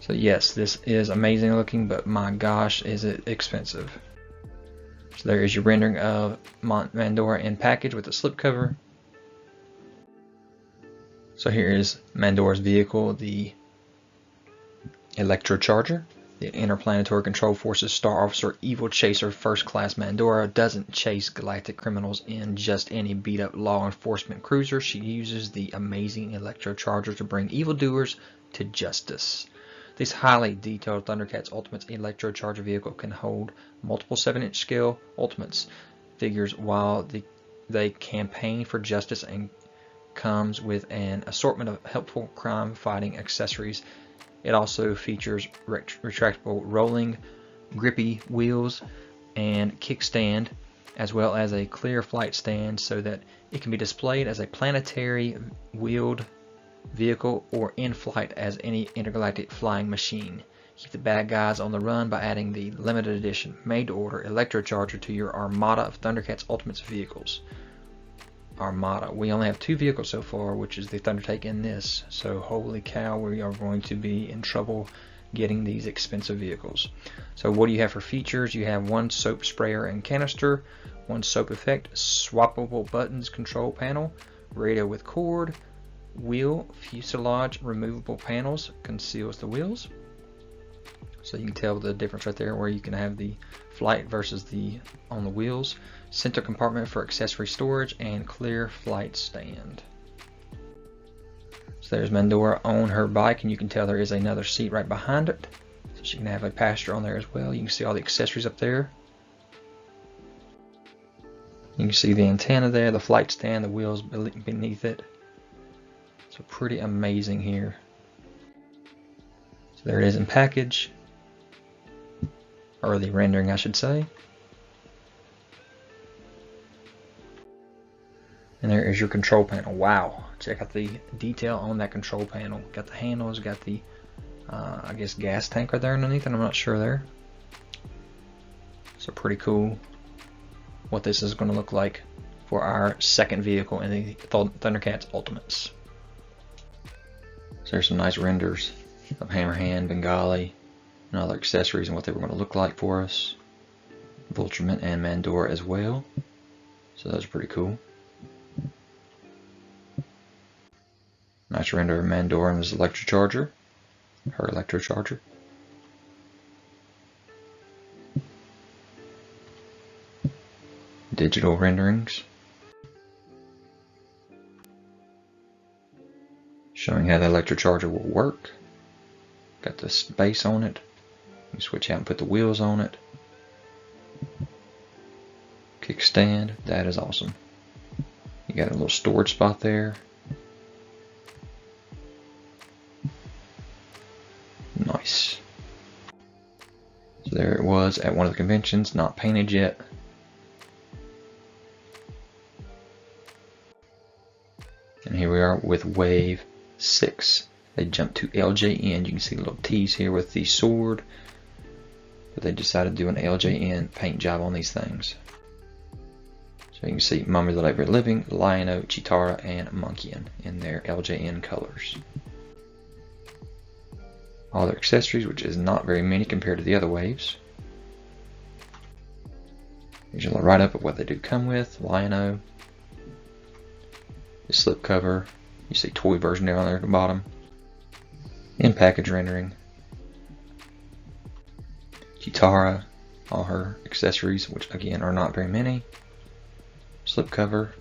So yes, this is amazing looking, but my gosh, is it expensive. So there is your rendering of Mandora in package with a slipcover. So here is Mandora's vehicle, the Electro-Charger. The Interplanetary Control Forces Star Officer Evil Chaser First Class Mandora doesn't chase galactic criminals in just any beat up law enforcement cruiser. She uses the amazing Electro-Charger to bring evildoers to justice. This highly detailed Thundercats Ultimates Electro-Charger vehicle can hold multiple 7-inch scale Ultimates figures while they campaign for justice, and comes with an assortment of helpful crime fighting accessories. It also features retractable rolling, grippy wheels and kickstand, as well as a clear flight stand so that it can be displayed as a planetary wheeled vehicle or in flight as any intergalactic flying machine. Keep the bad guys on the run by adding the limited edition made-to-order Electro-Charger to your armada of Thundercats Ultimates vehicles. Armada. We only have 2 vehicles so far, which is the Thundertake and this. So holy cow, we are going to be in trouble getting these expensive vehicles. So what do you have for features? You have 1 soap sprayer and canister, 1 soap effect, swappable buttons control panel, radio with cord, wheel fuselage removable panels, conceals the wheels. So you can tell the difference right there where you can have the flight versus the on the wheels. Center compartment for accessory storage and clear flight stand. So there's Mandora on her bike, and you can tell there is another seat right behind it. So she can have a passenger on there as well. You can see all the accessories up there. You can see the antenna there, the flight stand, the wheels beneath it. So pretty amazing here. So there it is in package. Or the rendering, I should say. And there is your control panel. Wow, check out the detail on that control panel. Got the handles, got the I guess gas tank right there underneath, and I'm not sure there. So pretty cool what this is going to look like for our second vehicle in the Thundercats Ultimates. So there's some nice renders of Hammerhand, Bengali, and other accessories and what they were going to look like for us. Vultureman and Mandora as well. So those are pretty cool. Nice render of Mandora and his Electro-Charger. Her Electro-Charger. Digital renderings. Showing how the Electro-Charger will work. Got the base on it. You switch out and put the wheels on it. Kickstand. That is awesome. You got a little storage spot there. Nice. So there it was at one of the conventions, not painted yet. And here we are with Wave 6. They jumped to LJN. You can see a little tease here with the sword. But they decided to do an LJN paint job on these things. So you can see Mumm-Ra the Ever Living, Lion-o, Cheetara, and Monkian in their LJN colors. All their accessories, which is not very many compared to the other waves. Here's a little write-up of what they do come with. Lion-o, the slip cover. You see toy version down there at the bottom. In-package rendering. Cheetara, all her accessories, which again are not very many. Slip cover.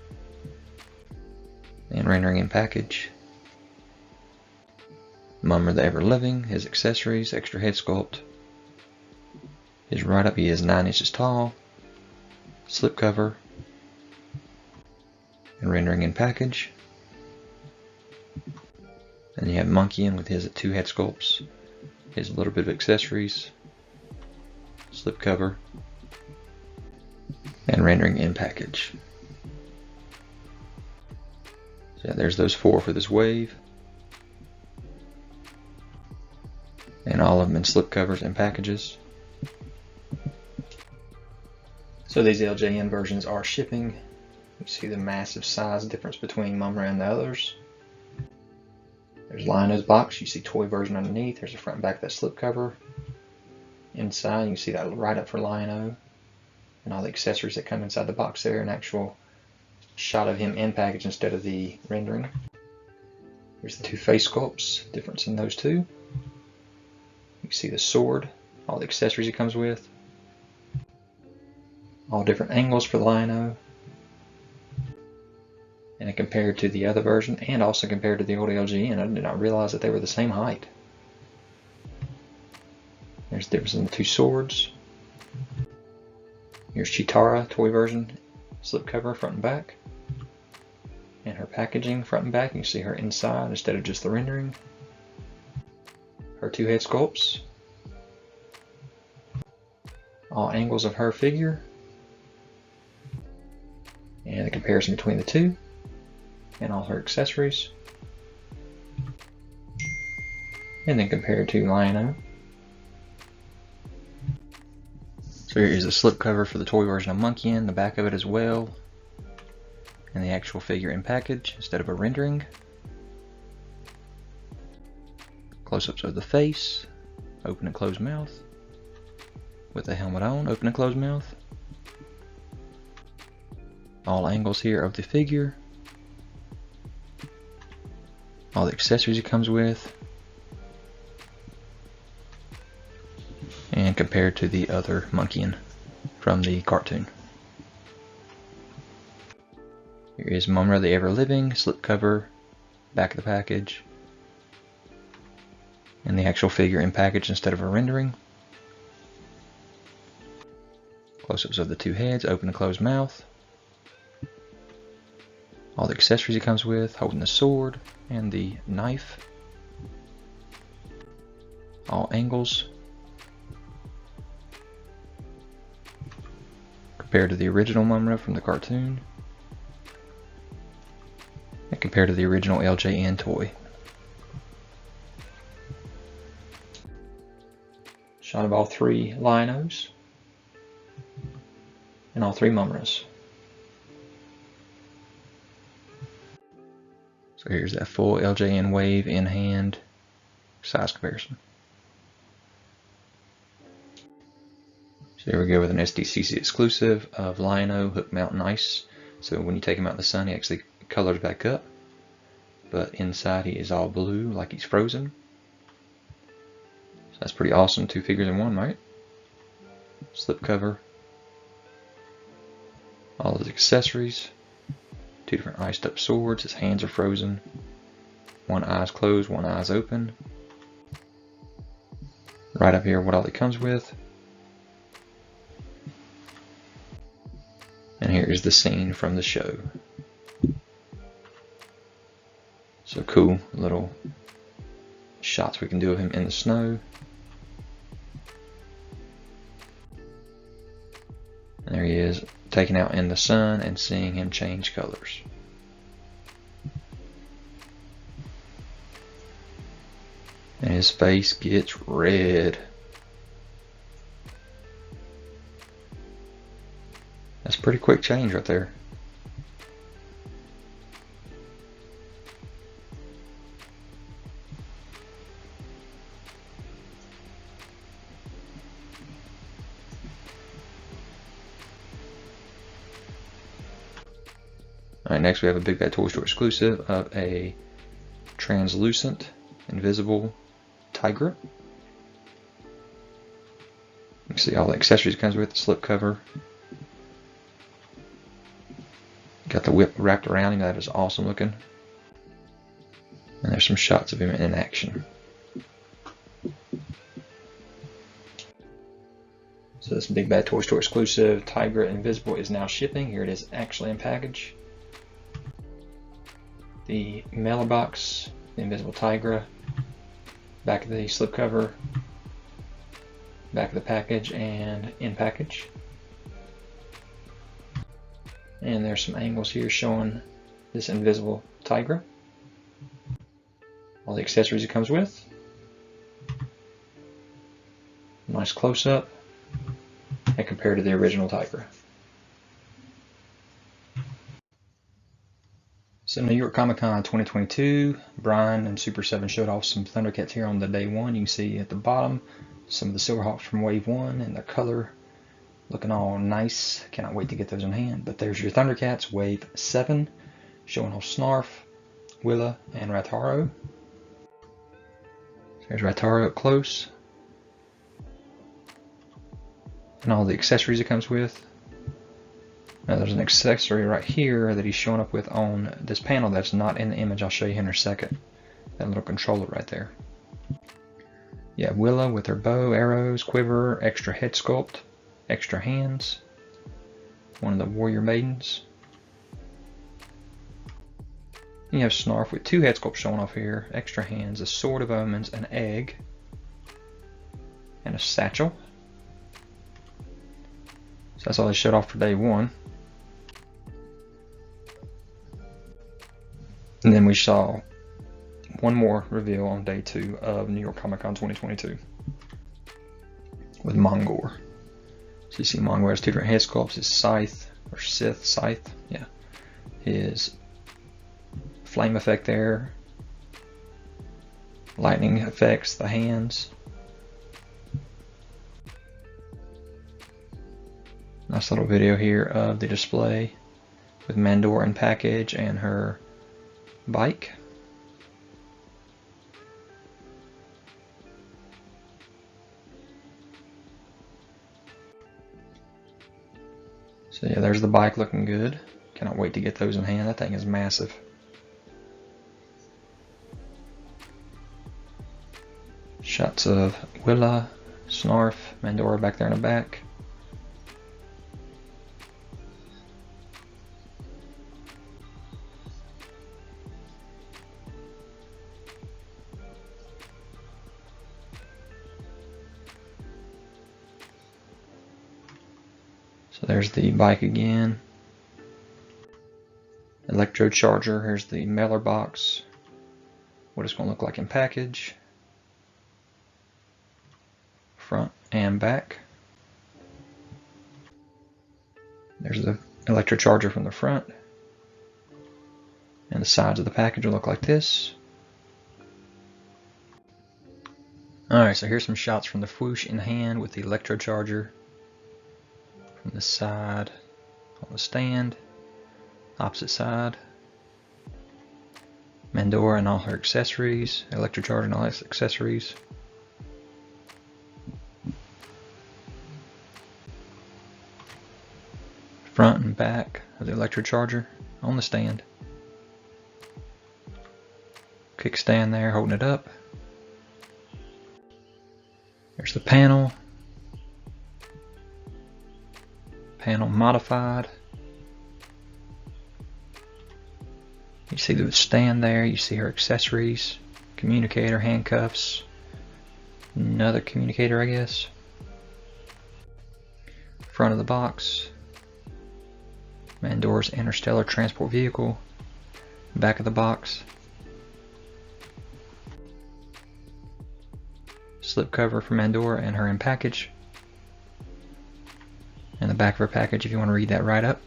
And rendering in package. Mumm-Ra the Ever Living, his accessories, extra head sculpt. His write-up, he is 9 inches tall. Slip cover. And rendering in package. And you have Monkian with his 2 head sculpts. His little bit of accessories. Slip cover. And rendering in package. So yeah, there's those 4 for this wave. And all of them in slip covers and packages. So these LJN versions are shipping. You see the massive size difference between Mumm-Ra and the others. There's Lion-o's box. You see toy version underneath. There's the front and back of that slip cover. Inside you can see that write-up for Lion-o and all the accessories that come inside the box there. An actual shot of him in package instead of the rendering. Here's the 2 face sculpts. Difference in those 2. You can see the sword, all the accessories it comes with, all different angles for the Lion-o, and compared to the other version, and also compared to the old LGN. I did not realize that they were the same height. There's the difference in the 2 swords. Here's Cheetara, toy version, slipcover front and back, and her packaging front and back. You can see her inside instead of just the rendering. Her 2 head sculpts, all angles of her figure, and the comparison between the 2, and all her accessories, and then compared to Lion-o. So here is a slip cover for the toy version of Monkian, the back of it as well, and the actual figure in package instead of a rendering. Close-ups of the face, open and closed mouth, with the helmet on, open and closed mouth. All angles here of the figure. All the accessories it comes with. And compared to the other Monkian from the cartoon. Here is Mumm-Ra the Ever Living, slipcover, back of the package. And the actual figure in package instead of a rendering. Close-ups of the 2 heads, open and closed mouth. All the accessories it comes with, holding the sword and the knife. All angles. Compared to the original Mumm-Ra from the cartoon. compared to the original LJN toy. Shot of all 3 Lion-Os and all 3 Mumm-Ras. So here's that full LJN wave in hand size comparison. So here we go with an SDCC exclusive of Lion-O Hook Mountain Ice. So when you take him out in the sun, he actually colors back up. But inside he is all blue like he's frozen. So that's pretty awesome. 2 figures in one, right? Slip cover. All his accessories. 2 different iced up swords. His hands are frozen. One eye's closed, one eye's open. Right up here what all he comes with. And here is the scene from the show. So cool little shots we can do of him in the snow. And there he is, taken out in the sun and seeing him change colors. And his face gets red. That's a pretty quick change right there. Alright, next we have a Big Bad Toy Store exclusive of a translucent, invisible Tigra. You can see all the accessories it comes with, the slip cover. Got the whip wrapped around him, that is awesome looking. And there's some shots of him in action. So this Big Bad Toy Store exclusive Tigra Invisible is now shipping. Here it is actually in package. The mailer box, the Invisible Tigra, back of the slipcover, back of the package, and in package. And there's some angles here showing this Invisible Tigra. All the accessories it comes with. Nice close-up, and compared to the original Tigra. So New York Comic Con 2022, Brian and Super7 showed off some Thundercats here on the day 1. You can see at the bottom some of the Silverhawks from Wave 1 and their color looking all nice. Cannot wait to get those in hand. But there's your Thundercats Wave 7 showing off Snarf, Willa, and Ratar-o. There's Ratar-o up close. And all the accessories it comes with. Now there's an accessory right here that he's showing up with on this panel that's not in the image. I'll show you in a second. That little controller right there. Yeah, Willa with her bow, arrows, quiver, extra head sculpt, extra hands. One of the warrior maidens. You have Snarf with 2 head sculpts showing off here, extra hands, a sword of omens, an egg, and a satchel. So that's all they showed off for day 1. And then we saw one more reveal on day 2 of New York Comic Con 2022 with Mongor. So you see Mongor has 2 different head sculpts, his scythe, or scythe, yeah. His flame effect there, lightning effects, the hands. Nice little video here of the display with Mandora in package and her bike. So yeah, there's the bike looking good. Cannot wait to get those in hand. That thing is massive. Shots of Willa, Snarf, Mandora back there in the back. So there's the bike again. It Electro-Charger. Here's the mailer box. What it's going to look like in package. Front and back. There's the Electro-Charger from the front. And the sides of the package will look like this. Alright, so here's some shots from the swoosh in hand with the Electro-Charger from the side on the stand, opposite side. Mandora and all her accessories, Electro-Charger and all his accessories. Front and back of the Electro-Charger on the stand. Kickstand there holding it up. There's the panel. Panel modified. You see the stand there, you see her accessories, communicator, handcuffs, another communicator I guess. Front of the box. Mandora's interstellar transport vehicle. Back of the box. Slip cover for Mandora and her in package. And the back of her package if you want to read that right up.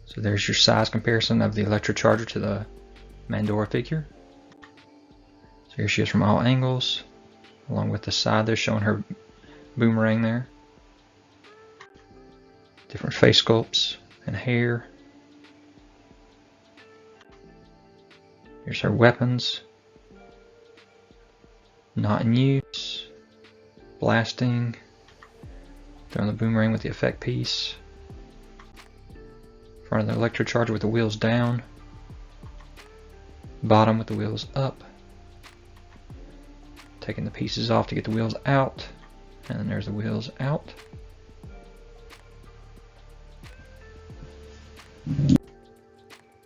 So there's your size comparison of the Electro-Charger to the Mandora figure. So here she is from all angles, along with the side there showing her boomerang there. Different face sculpts and hair. Here's her weapons. Not in use. Blasting. Throwing the boomerang with the effect piece. Front of the Electro-Charger with the wheels down. Bottom with the wheels up. Taking the pieces off to get the wheels out. And then there's the wheels out.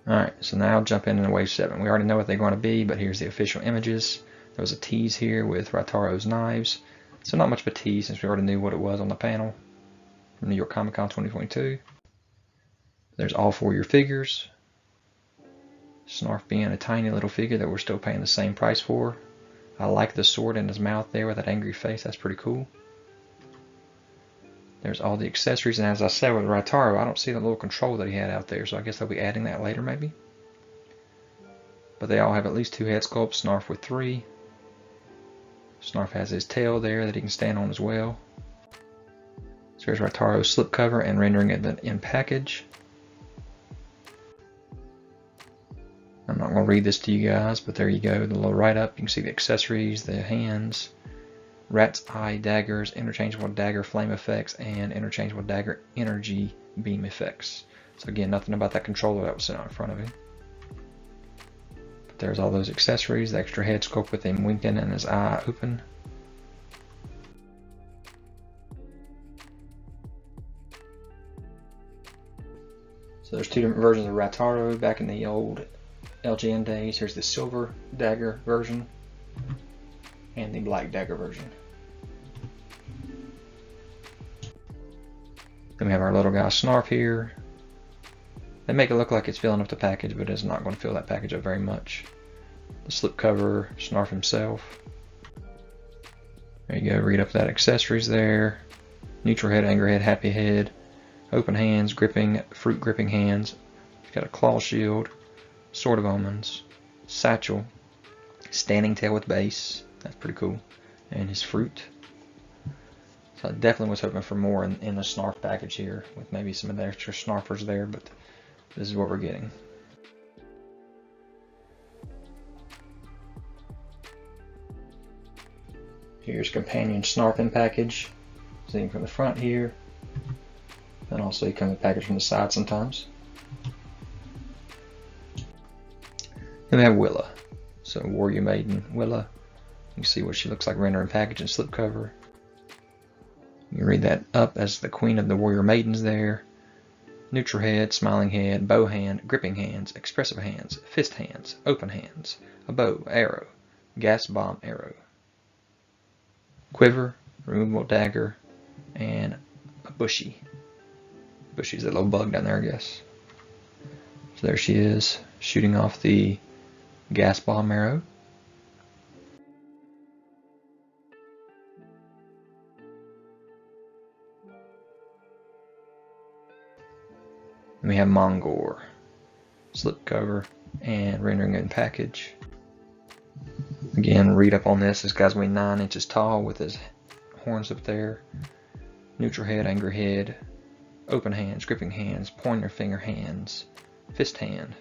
Alright, so now I'll jump into Wave 7. We already know what they're going to be, but here's the official images. There was a tease here with Ratar-o's knives. So not much of a tease since we already knew what it was on the panel from New York Comic Con 2022. There's all 4 of your figures. Snarf being a tiny little figure that we're still paying the same price for. I like the sword in his mouth there with that angry face. That's pretty cool. There's all the accessories, and as I said with Ratar-o, I don't see the little control that he had out there, so I guess they'll be adding that later maybe. But they all have at least 2 head sculpts, Snarf with 3. Snarf has his tail there that he can stand on as well. So here's Ratar-o's slipcover and rendering it in package. I'm not going to read this to you guys, but there you go, the little write-up. You can see the accessories, the hands, rat's eye daggers, interchangeable dagger flame effects, and interchangeable dagger energy beam effects. So again, nothing about that controller that was sitting out in front of him. But there's all those accessories, the extra head sculpt with him winking and his eye open. So there's 2 different versions of Ratar-o back in the old LGN days. Here's the silver dagger version and the black dagger version. Then we have our little guy Snarf here. They make it look like it's filling up the package, but it's not going to fill that package up very much. The slipcover, Snarf himself. There you go, read up that accessories there. Neutral head, anger head, happy head. Open hands, gripping, fruit gripping hands. He's got a claw shield. Sword of Omens, satchel, standing tail with base, that's pretty cool, and his fruit. So I definitely was hoping for more in the Snarf package here, with maybe some of the extra Snarfers there, but this is what we're getting. Here's companion Snarfing package, seen from the front here, and also you come in package from the side sometimes. Then we have Willa, so Warrior Maiden Willa. You can see what she looks like rendering package and slipcover. You can read that up as the Queen of the Warrior Maidens there. Neutral head, smiling head, bow hand, gripping hands, expressive hands, fist hands, open hands, a bow, arrow, gas bomb arrow, quiver, removable dagger, and a bushy. but she's a little bug down there, I guess. So there she is, shooting off the gas bomb arrow. And we have Mongor, slipcover, and rendering in package. Again, read up on this. This guy's weighing 9 inches tall with his horns up there. Neutral head, angry head, open hands, gripping hands, pointer finger hands, fist hand,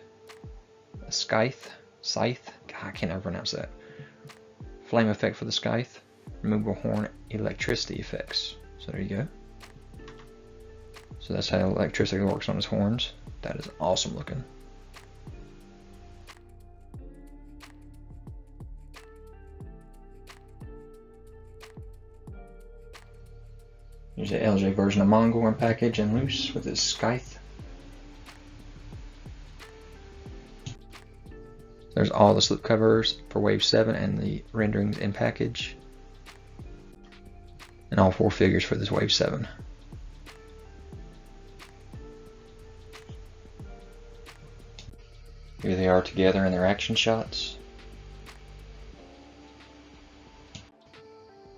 a scythe, God, I can't ever pronounce that. Flame effect for the scythe, removable horn, electricity effects. So there you go. So that's how electricity works on his horns. That is awesome looking. There's the LJ version of Mongor in package and loose with his scythe. There's all the slipcovers for Wave 7 and the renderings in package. And all 4 figures for this Wave 7. Here they are together in their action shots.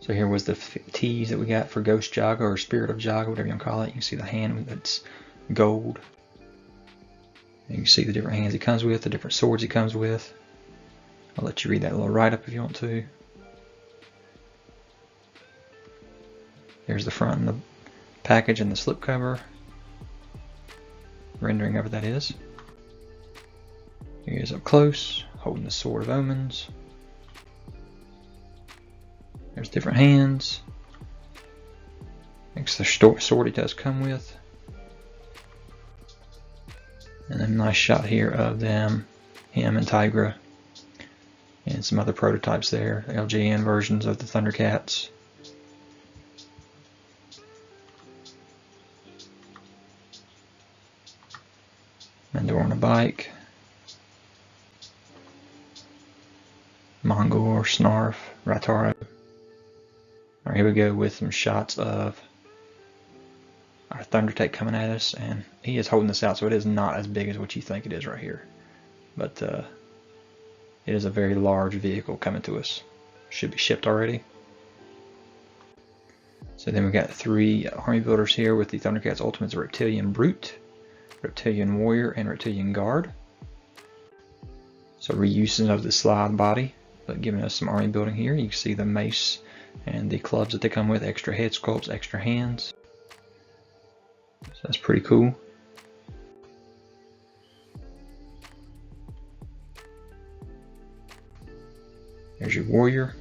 So here was the tease that we got for Ghost Jaga or Spirit of Jaga, whatever you want to call it. You can see the hand that's gold. And you can see the different hands he comes with, the different swords he comes with. I'll let you read that little write-up if you want to. There's the front and the package and the slipcover. Rendering of it, that is. Here he is up close, holding the Sword of Omens. There's different hands. Next, the sword he does come with. And a nice shot here of them, him and Tigra. And some other prototypes there, LJN versions of the Thundercats. Mandora on a bike. Mongor, Snarf, Ratar-o. Alright, here we go with some shots of our Thundercat coming at us, and he is holding this out, so it is not as big as what you think it is right here. But it is a very large vehicle coming to us. Should be shipped already. So then we got 3 army builders here with the Thundercats Ultimates: Reptilian Brute, Reptilian Warrior, and Reptilian Guard. So reusing of the Slithe body, but giving us some army building here. You can see the mace and the clubs that they come with, extra head sculpts, extra hands. So that's pretty cool. There's your warrior,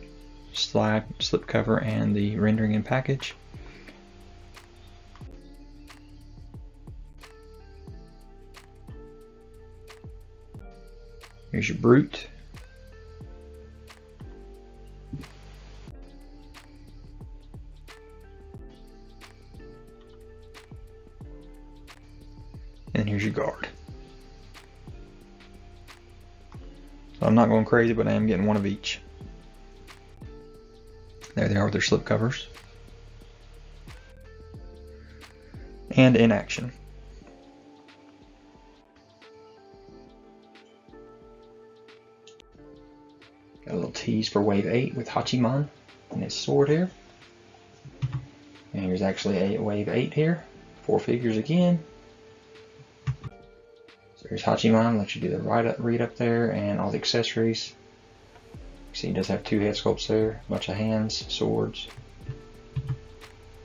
slipcover, and the rendering in package. Here's your brute. And here's your guard. So I'm not going crazy, but I am getting one of each. There they are with their slip covers. And in action. Got a little tease for Wave 8 with Hachiman and his sword here. And here's actually a Wave 8 here. 4 figures again. So here's Hachiman, let you do the read up there and all the accessories. You see he does have 2 head sculpts there, a bunch of hands, swords.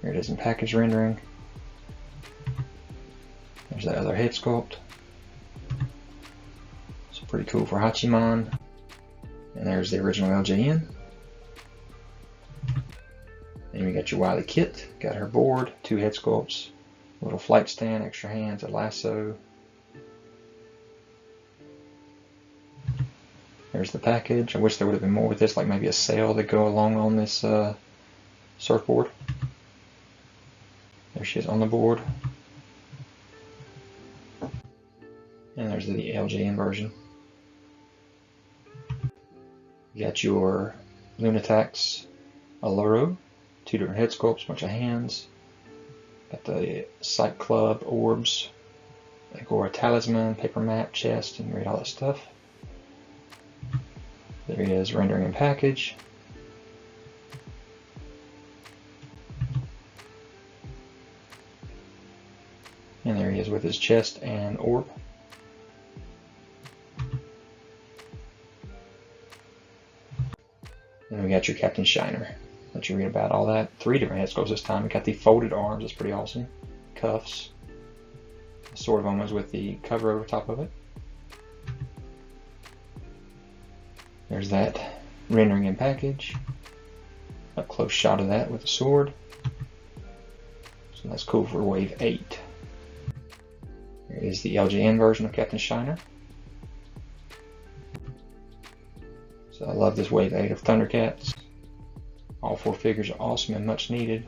Here it is in package rendering. There's that other head sculpt. It's pretty cool for Hachiman. And there's the original LJN. Then we got your Wilykit, got her board, 2 head sculpts, a little flight stand, extra hands, a lasso. There's the package. I wish there would have been more with this, like maybe a sail to go along on this surfboard. There she is on the board. And there's the LJN version. You got your Lunatics Alluro, 2 different head sculpts, bunch of hands. Got the Sight Club orbs, Agora Talisman, paper map, chest, and read all that stuff. There he is, rendering and package. And there he is with his chest and orb. And we got your Captain Shiner. Let you read about all that. 3 different head sculpts this time. We got the folded arms, that's pretty awesome. Cuffs. Sword of Omens with the cover over top of it. There's that rendering and package. A close shot of that with the sword. So that's cool for wave 8. Here is the LJN version of Captain Shiner. So I love this wave 8 of Thundercats. All 4 figures are awesome and much needed.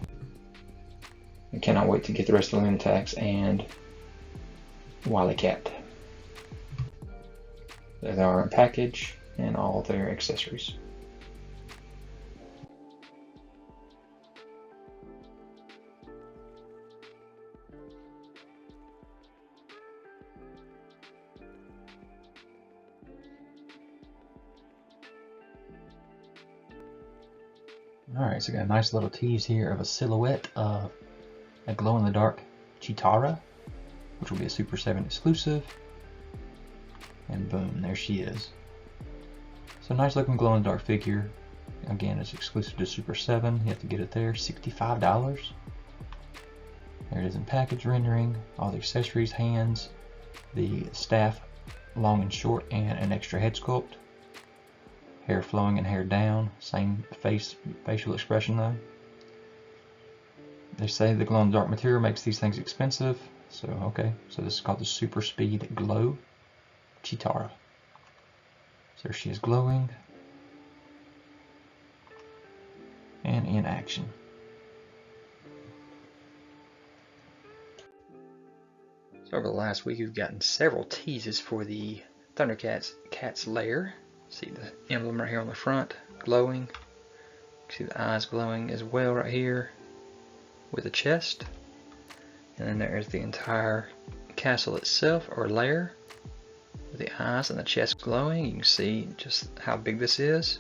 I cannot wait to get the rest of the Lunatacs and Wilykat. There they are in package and all their accessories. Alright, so we got a nice little tease here of a silhouette of a glow-in-the-dark Cheetara, which will be a Super 7 exclusive. And boom, there she is. So nice looking glow-in-the-dark figure. Again, it's exclusive to Super 7. You have to get it there, $65. There it is in package rendering, all the accessories, hands, the staff long and short, and an extra head sculpt. Hair flowing and hair down, same facial expression though. They say the glow-in-the-dark material makes these things expensive, so okay. So this is called the Super Speed Glow Cheetara. So there she is glowing and in action. So over the last week we've gotten several teases for the Thundercats Cat's Lair. See the emblem right here on the front, glowing. See the eyes glowing as well right here with the chest. And then there's the entire castle itself, or lair, with the eyes and the chest glowing. You can see just how big this is.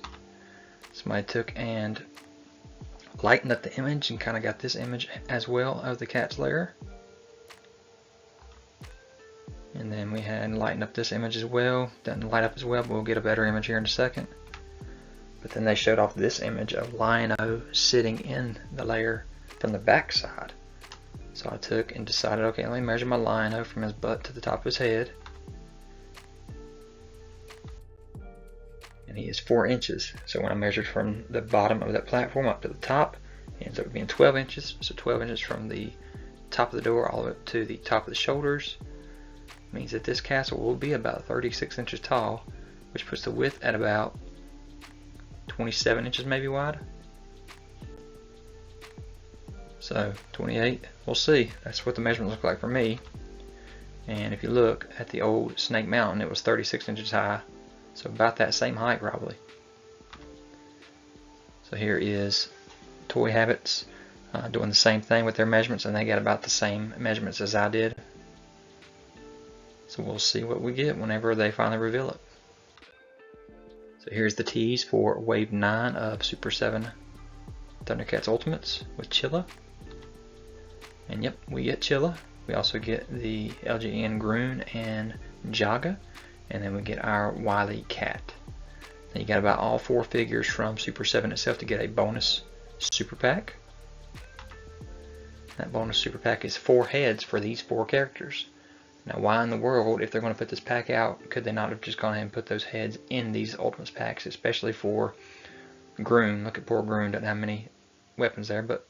Somebody took and lightened up the image and kind of got this image as well of the cat's lair. And then we had lightened up this image as well. Doesn't light up as well, but we'll get a better image here in a second. But then they showed off this image of Lion-O sitting in the lair from the back side. So I took and decided, okay, let me measure my Lion-O from his butt to the top of his head. And he is 4 inches. So when I measured from the bottom of that platform up to the top, it ends up being 12 inches. So 12 inches from the top of the door all the way up to the top of the shoulders. Means that this castle will be about 36 inches tall, which puts the width at about 27 inches maybe wide. So 28, we'll see. That's what the measurements look like for me. And if you look at the old Snake Mountain, it was 36 inches high, so about that same height probably. So here is Toy Habits doing the same thing with their measurements, and they got about the same measurements as I did. So we'll see what we get whenever they finally reveal it. So here's the tease for Wave 9 of Super 7 Thundercats Ultimates with Chilla. And yep, we get Chilla. We also get the LJN Grune and Jaga. And then we get our Wilykat. Then you got about all 4 figures from Super 7 itself to get a bonus super pack. That bonus super pack is 4 heads for these 4 characters. Now, why in the world, if they're going to put this pack out, could they not have just gone ahead and put those heads in these Ultimates packs, especially for Grune? Look at poor Grune, doesn't have many weapons there, but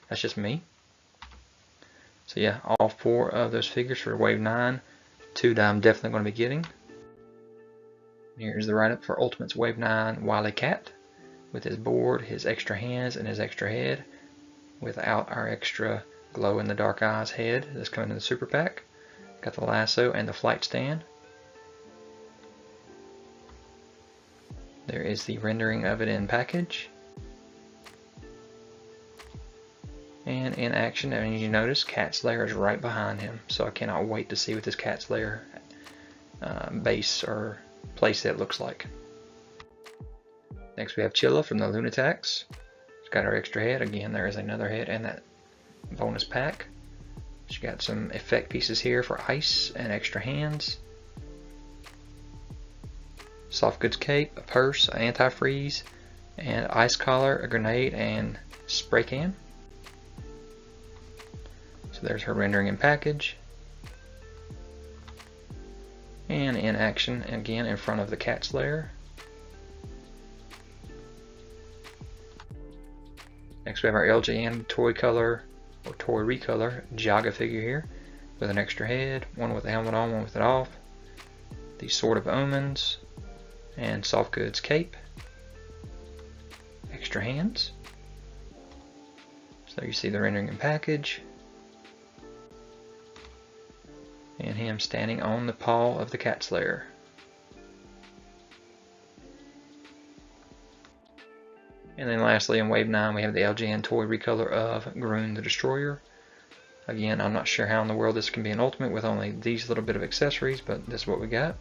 that's just me. So yeah, all 4 of those figures for Wave 9, 2 that I'm definitely going to be getting. Here's the write-up for Ultimates Wave 9 Wilykat, with his board, his extra hands, and his extra head, without our extra glow-in-the-dark eyes head that's coming in the super pack. Got the lasso and the flight stand. There is the rendering of it in package. And in action, and you notice Cat's lair is right behind him, so I cannot wait to see what this Cat's lair base or playset looks like. Next we have Chilla from the Lunatics. She's got her extra head. Again, there is another head in that bonus pack. She got some effect pieces here for ice and extra hands. Soft goods cape, a purse, an antifreeze, and ice collar, a grenade, and spray can. So there's her rendering and package. And in action again in front of the Cat's lair. Next we have our LJN toy color or toy recolor Jaga figure here with an extra head, one with the helmet on, one with it off. The Sword of Omens and soft goods cape. Extra hands. So you see the rendering and package. And him standing on the paw of the Cat's lair. And then lastly in Wave 9 we have the LJN toy recolor of Grune the Destroyer. Again, I'm not sure how in the world this can be an ultimate with only these little bit of accessories, but this is what we got.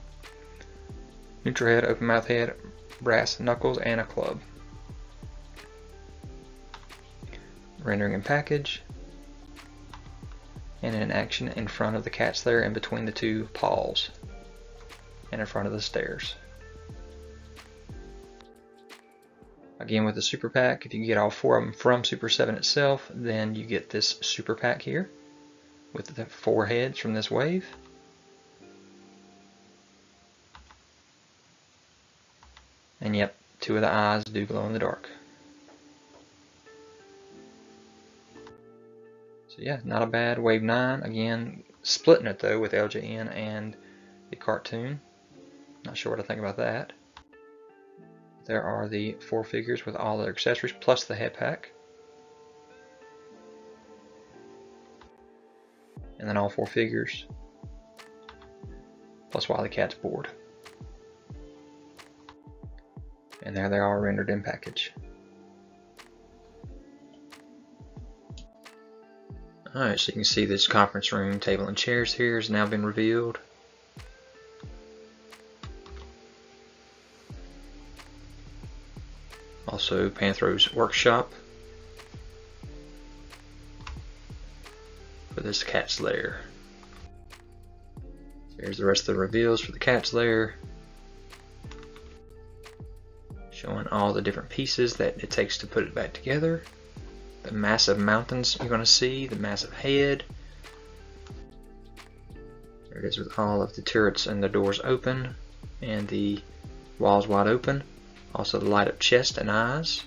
Neutral head, open mouth head, brass knuckles, and a club. Rendering and package. And in action in front of the Cat's lair in between the two paws. And in front of the stairs. Again with the super pack, if you get all 4 of them from Super7 itself, then you get this super pack here with the 4 heads from this wave. And yep, 2 of the eyes do glow in the dark. So yeah, not a bad Wave 9. Again, splitting it though with LJN and the cartoon. Not sure what I think about that. There are the 4 figures with all their accessories plus the head pack. And then all 4 figures plus Wilykat's board. And there they are rendered in package. Alright, so you can see this conference room table and chairs here has now been revealed. Also Panthro's workshop for this Cat's lair. Here's the rest of the reveals for the Cat's lair, showing all the different pieces that it takes to put it back together. The massive mountains you're going to see, the massive head. There it is with all of the turrets and the doors open and the walls wide open. Also the light up chest and eyes.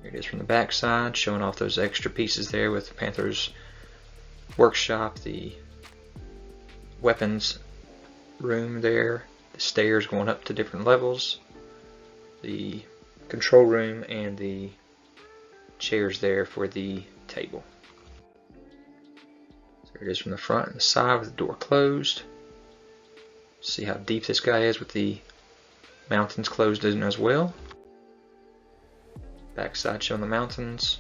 Here it is from the back side, showing off those extra pieces there with Panthro's workshop, the weapons room there, the stairs going up to different levels, the control room, and the chairs there for the table. So here it is from the front and the side with the door closed. See how deep this guy is with the mountains closed in as well. Backside showing the mountains.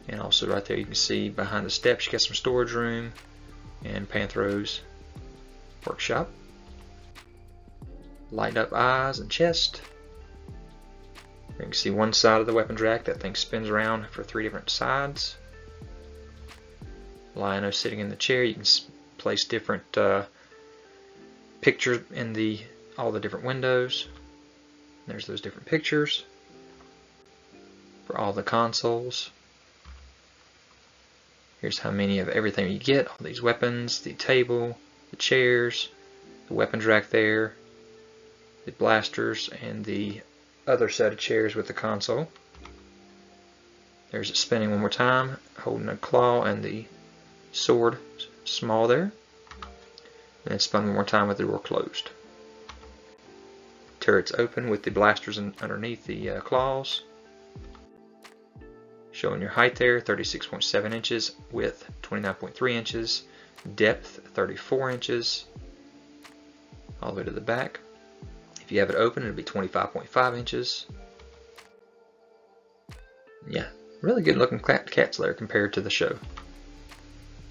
And also right there you can see behind the steps you got some storage room and Panthro's workshop. Light up eyes and chest. You can see one side of the weapons rack. That thing spins around for 3 different sides. Lion-o sitting in the chair. You can place different pictures in all the different windows. There's those different pictures for all the consoles. Here's how many of everything you get. All these weapons, the table, the chairs, the weapons rack there, the blasters, and the other set of chairs with the console. There's it spinning one more time, holding a claw and the sword small there. And then spun one more time with the door closed. Turrets open with the blasters underneath the claws. Showing your height there, 36.7 inches, width 29.3 inches, depth 34 inches, all the way to the back. If you have it open, it'll be 25.5 inches. Yeah, Really good looking cat slayer compared to the show.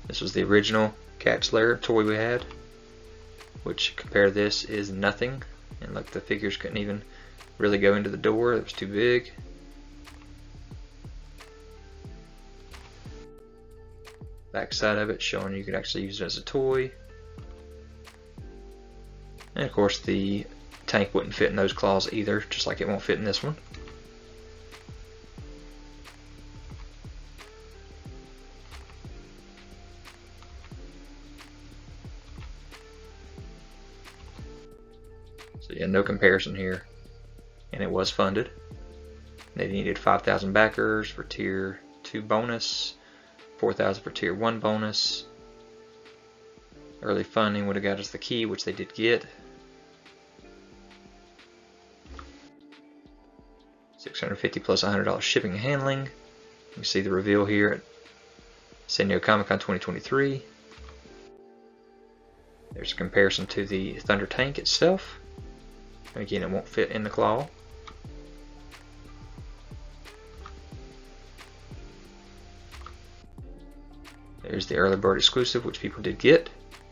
This was the original cat slayer toy we had, which compared to this is nothing. And look, the figures couldn't even really go into the door, it was too big. Back side of it showing you could actually use it as a toy. And of course the tank wouldn't fit in those claws either, just like it won't fit in this one. So yeah, no comparison here. And it was funded. They needed 5,000 backers for tier 2 bonus, 4,000 for tier 1 bonus. Early funding would have got us the key, which they did get. 650 plus $100 shipping and handling. You can see the reveal here at San Diego Comic-Con 2023. There's a comparison to the Thunder tank itself. And again, it won't fit in the claw. There's the early bird exclusive, which people did get.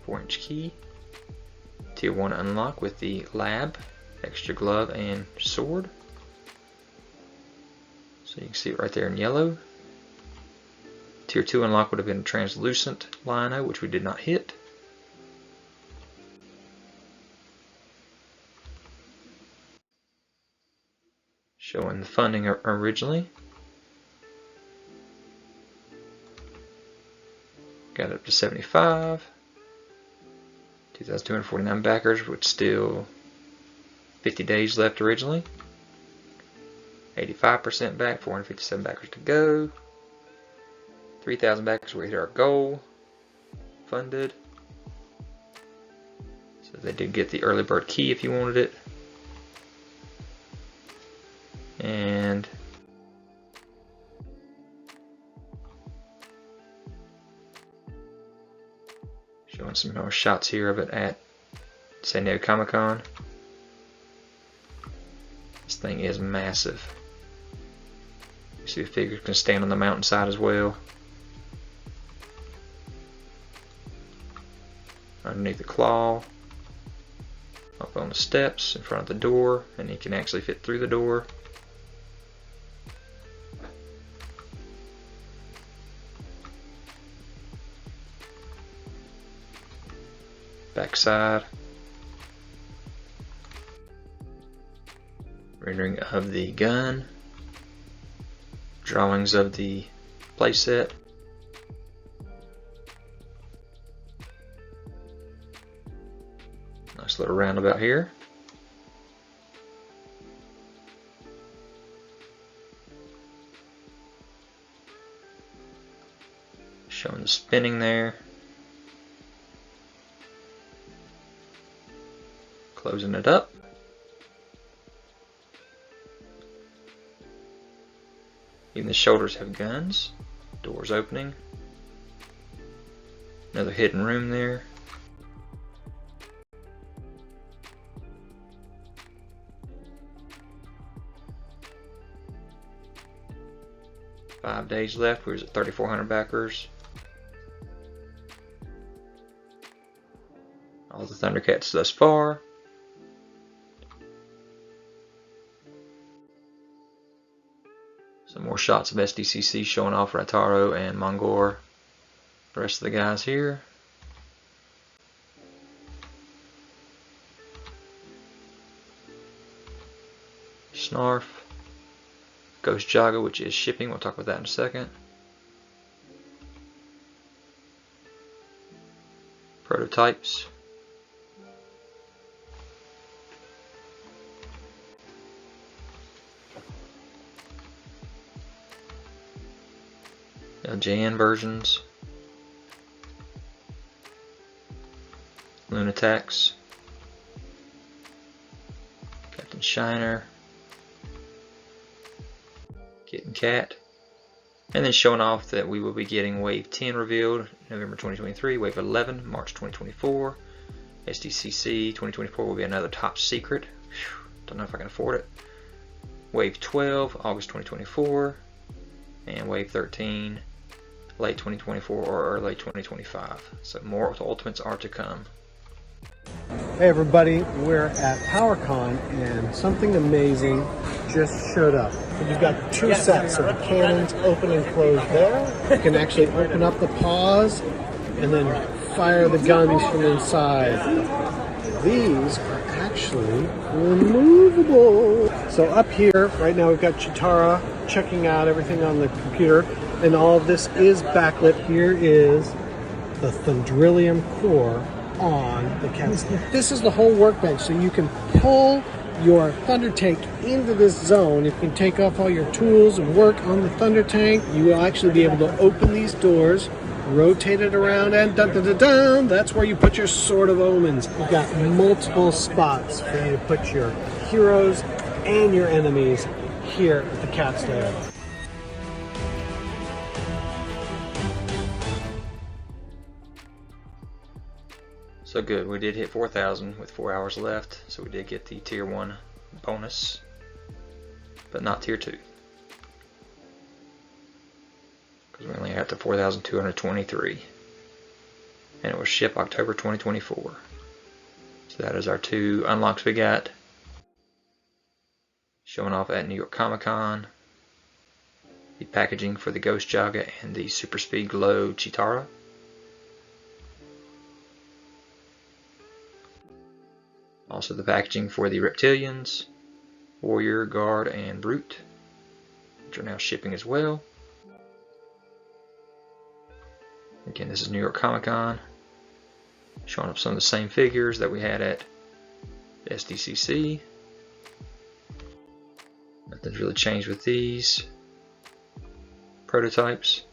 4-inch key. Tier 1 unlock with the lab, extra glove, and sword. So you can see it right there in yellow. Tier 2 unlock would have been a translucent lino, which we did not hit. Showing the funding originally. Got up to 75. 2,249 backers, with still 50 days left originally. 85% back, 457 backers to go. 3,000 backers, we hit our goal. Funded. So they did get the early bird key if you wanted it. And showing some more shots here of it at San Diego Comic-Con. This thing is massive. You see the figure can stand on the mountainside as well. Underneath the claw. Up on the steps in front of the door, and he can actually fit through the door. Backside. Rendering of the gun. Drawings of the playset. Nice little roundabout here. Showing the spinning there. Closing it up. Even the shoulders have guns. Doors opening. Another hidden room there. Five days left. We was at 3,400 backers. All the Thundercats thus far. Some more shots of SDCC showing off Ratar-o and Mongor. The rest of the guys here. Snarf. Ghost Jaga, which is shipping. We'll talk about that in a second. Prototypes. Jan versions. Lunatics. Captain Shiner. Kit and Cat. And then showing off that we will be getting Wave 10 revealed November 2023, Wave 11 March 2024. SDCC 2024 will be another top secret. Whew, don't know if I can afford it. Wave 12 August 2024. and Wave 13 late 2024 or early 2025. So more Ultimates are to come. Hey everybody, we're at PowerCon and something amazing just showed up. You've got two sets of the cannons open and closed there. You can actually open up the paws and then fire the guns from inside. These are actually removable. So up here, right now we've got Cheetara checking out everything on the computer, and all of this is backlit. Here is the Thundrillium core on the cannons. This is the whole workbench, so you can pull your Thunder Tank into this zone. You can take off all your tools and work on the Thunder Tank. You will actually be able to open these doors, rotate it around, and dun dun dun dun, that's where you put your Sword of Omens. You've got multiple spots for you to put your heroes and your enemies here at the Cat's Lair. So good, we did hit 4,000 with 4 hours left, so we did get the Tier 1 bonus, but not Tier 2. Because we only got to 4,223. And it was shipped October 2024. So that is our 2 unlocks we got. Showing off at New York Comic Con. The packaging for the Ghost Jaga and the Super Speed Glow Cheetara. Also the packaging for the Reptilians, Warrior, Guard, and Brute, which are now shipping as well. Again, this is New York Comic Con, showing up some of the same figures that we had at SDCC. Nothing's really changed with these prototypes.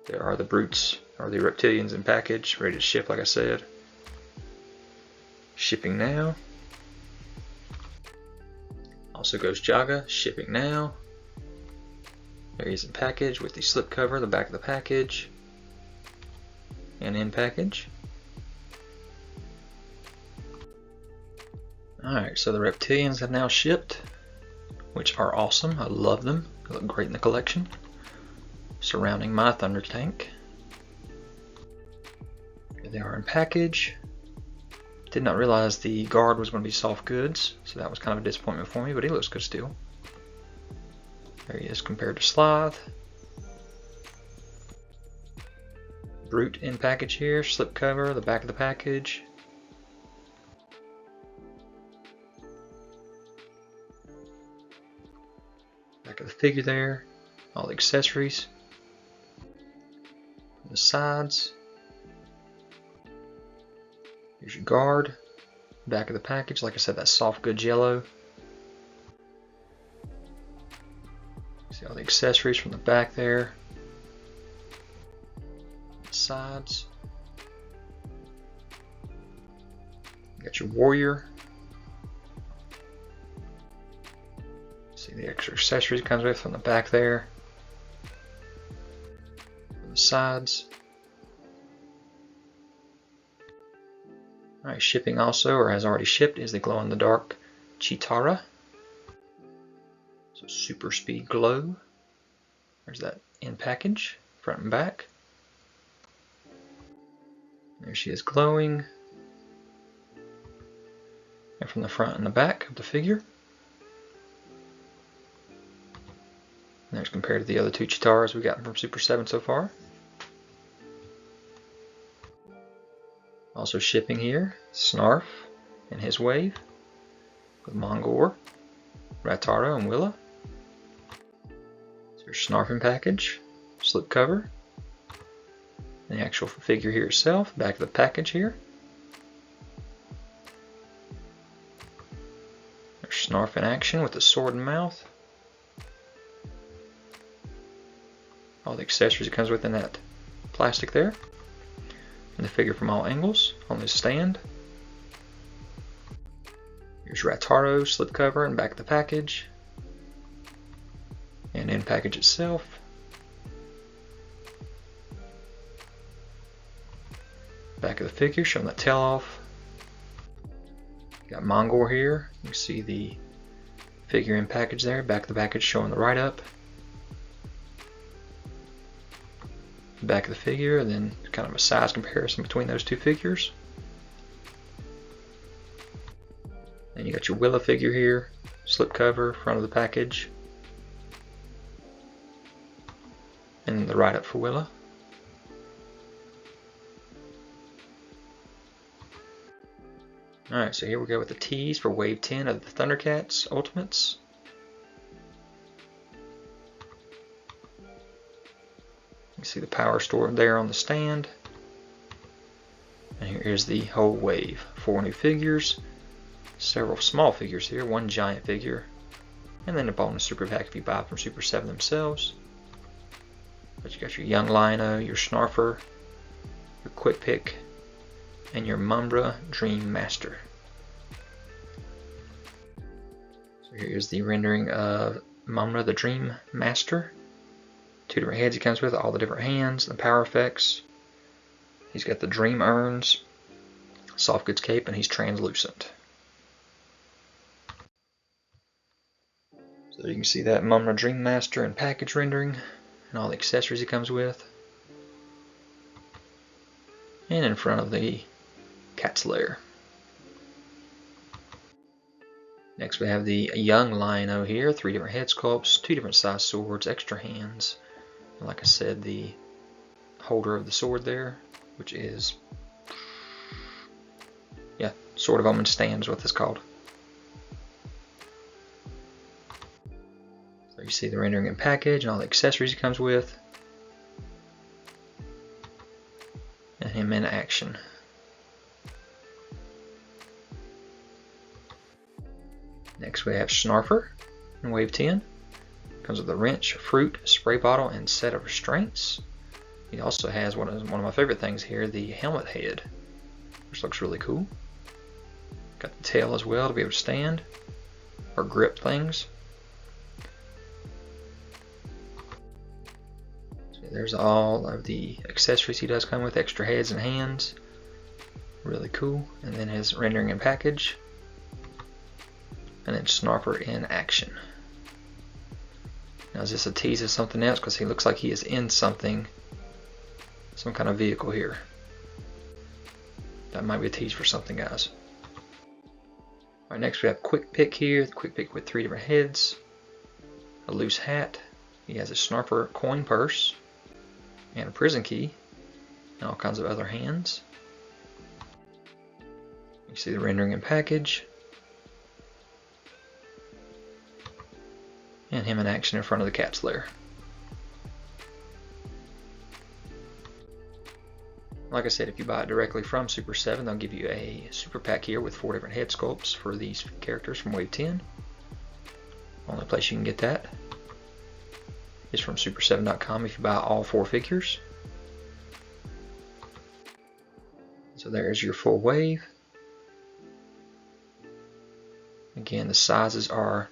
There are the Brutes, or the Reptilians in package, ready to ship like I said. Shipping now. Also Ghost Jaga, shipping now. There he is in package with the slip cover, the back of the package, and in package. Alright, so the Reptilians have now shipped, which are awesome. I love them. They look great in the collection. Surrounding my Thunder Tank. Here they are in package. Did not realize the guard was going to be soft goods, so that was kind of a disappointment for me, but he looks good still. There he is compared to Slithe. Brute in package here, slip cover, the back of the package. Back of the figure there, all the accessories. The sides. Here's your guard. Back of the package, like I said, that soft goods yellow. See all the accessories from the back there. The sides. You got your warrior. See the extra accessories it comes with from the back there. From the sides. Alright, shipping also, or has already shipped, is the glow-in-the-dark Cheetara. So super speed glow. There's that in package, front and back. There she is glowing. And from the front and the back of the figure. And there's compared to the other 2 Cheetaras we've gotten from Super7 so far. Also shipping here, Snarf and his wave with Mongor, Ratar-o, and Willa. So there's Snarf in package, slip cover, and the actual figure here itself, back of the package here. There's Snarf in action with the sword and mouth. All the accessories it comes with in that plastic there. And the figure from all angles on this stand. Here's Ratar-o, slipcover, and back of the package. And in package itself. Back of the figure, showing that tail off. Got Mongor here. You can see the figure in package there. Back of the package showing the write-up. Back of the figure, and then kind of a size comparison between those two figures. Then you got your Willa figure here, slip cover, front of the package, and the write-up for Willa. Alright, so here we go with the tease for Wave 10 of the Thundercats Ultimates. You see the power stored there on the stand. And here is the whole wave. 4 new figures, several small figures here, 1 giant figure, and then a bonus super pack if you buy from Super 7 themselves. But you got your young Linx-o, your Snarfer, your Quick Pick, and your Mumm-Ra Dream Master. So here's the rendering of Mumm-Ra the Dream Master. 2 different heads he comes with, all the different hands, the power effects. He's got the Dream Urns, soft goods cape, and he's translucent. So you can see that Mumm-Ra Dream Master and package rendering, and all the accessories he comes with. And in front of the cat's lair. Next we have the young Linx-o here, 3 different head sculpts, 2 different size swords, extra hands. And like I said, the holder of the sword there, which is, yeah, Sword of Omen stand is what that's called. So you see the rendering and package and all the accessories he comes with. And him in action. Next we have Snarfer in Wave 10. Comes with a wrench, fruit, spray bottle, and set of restraints. He also has one of my favorite things here, the helmet head, which looks really cool. Got the tail as well to be able to stand or grip things. So there's all of the accessories he does come with, extra heads and hands. Really cool. And then his rendering and package. And then Snarfer in action. Now is this a tease of something else? Because he looks like he is in something. Some kind of vehicle here. That might be a tease for something, guys. Alright, next we have Quick Pick here. The Quick Pick with 3 different heads. A loose hat. He has a Snarfer coin purse. And a prison key. And all kinds of other hands. You see the rendering and package. And him in action in front of the cat's lair. Like I said, if you buy it directly from Super 7, they'll give you a super pack here with 4 different head sculpts for these characters from Wave 10. Only place you can get that is from super7.com if you buy all 4 figures. So there's your full wave. Again, the sizes are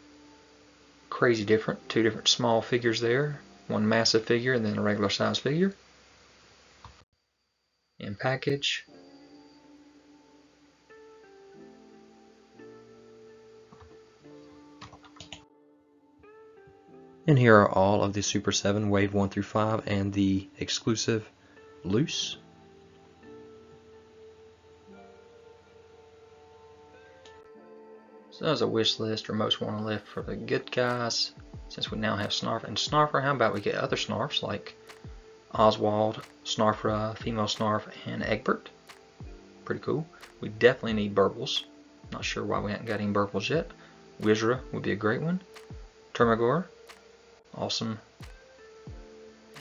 crazy different. 2 different small figures there. 1 massive figure and then a regular size figure. In package. And here are all of the Super 7 Wave 1 through 5 and the exclusive loose. So that was a wish list or most want to lift for the good guys. Since we now have Snarf and Snarfer, how about we get other Snarfs like Oswald, Snarf-ra, female Snarf, and Egbert. Pretty cool. We definitely need Burbles. Not sure why we haven't got any Burbles yet. Wizra would be a great one. Termagor, awesome.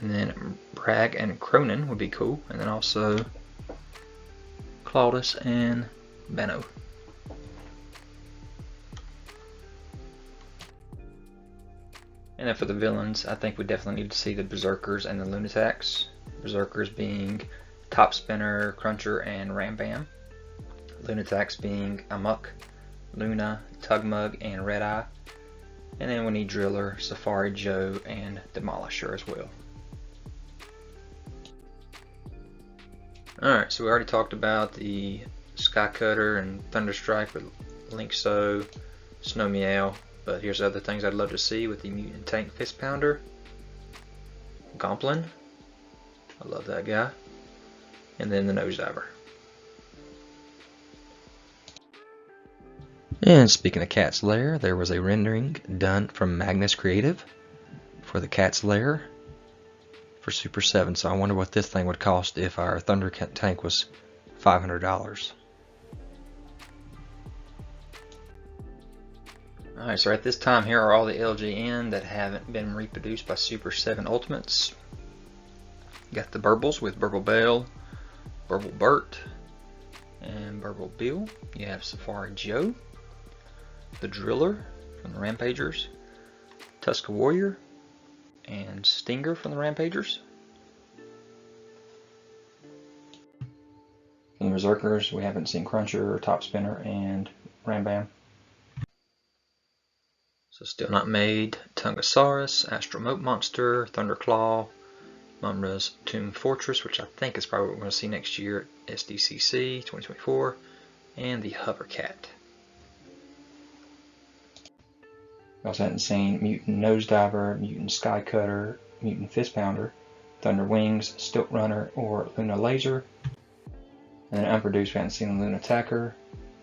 And then Bragg and Cronin would be cool. And then also Claudus and Benno. And then for the villains, I think we definitely need to see the Berserkers and the Lunatics. Berserkers being Top Spinner, Cruncher, and Ram Bam. Lunatics being Amok, Luna, Tugmug, and Red Eye. And then we need Driller, Safari Joe, and Demolisher as well. Alright, so we already talked about the Sky Cutter and Thunderstrike with Linx-o, Snow Meow, But here's other things I'd love to see with the Mutant Tank Fist Pounder. Gomplin. I love that guy. And then the Nosediver. And speaking of Cat's Lair, there was a rendering done from Magnus Creative for the Cat's Lair for Super 7. So I wonder what this thing would cost if our Thundercat tank was $500. Alright, so at this time here are all the LJN that haven't been reproduced by Super 7 Ultimates. You got the Burbles with Burble Bell, Burble Bert, and Burble Bill. You have Safari Joe, the Driller from the Rampagers, Tuska Warrior, and Stinger from the Rampagers. From the Berserkers, we haven't seen Cruncher, Top Spinner, and Rambam. So still not made, Tungosaurus, Astromote Monster, Thunderclaw, Mumm-Ra's Tomb Fortress, which I think is probably what we're going to see next year at SDCC 2024, and the Hovercat. We also hadn't seen Mutant Nosediver, Mutant Skycutter, Mutant Fist Pounder, Thunder Wings, Stilt Runner, or Luna Laser. And then unproduced, we hadn't seen the Luna Attacker,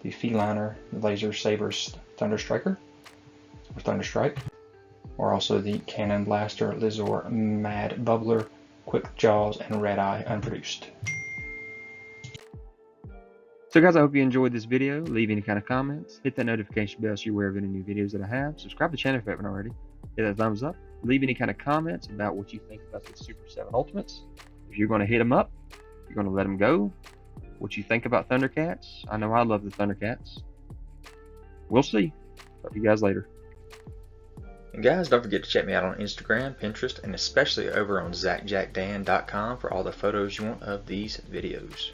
the Feliner, the Laser Saber's Thunder Striker, or Thunder Strike, or also the Cannon Blaster, Lizor, Mad Bubbler, Quick Jaws, and Red Eye unproduced. So guys, I hope you enjoyed this video. Leave any kind of comments. Hit that notification bell so you're aware of any new videos that I have. Subscribe to the channel if you haven't already. Hit that thumbs up. Leave any kind of comments about what you think about the Super 7 Ultimates. If you're going to hit them up, you're going to let them go. What you think about Thundercats. I know I love the Thundercats. We'll see. Talk to you guys later. And guys, don't forget to check me out on Instagram, Pinterest, and especially over on ZachJackDan.com for all the photos you want of these videos.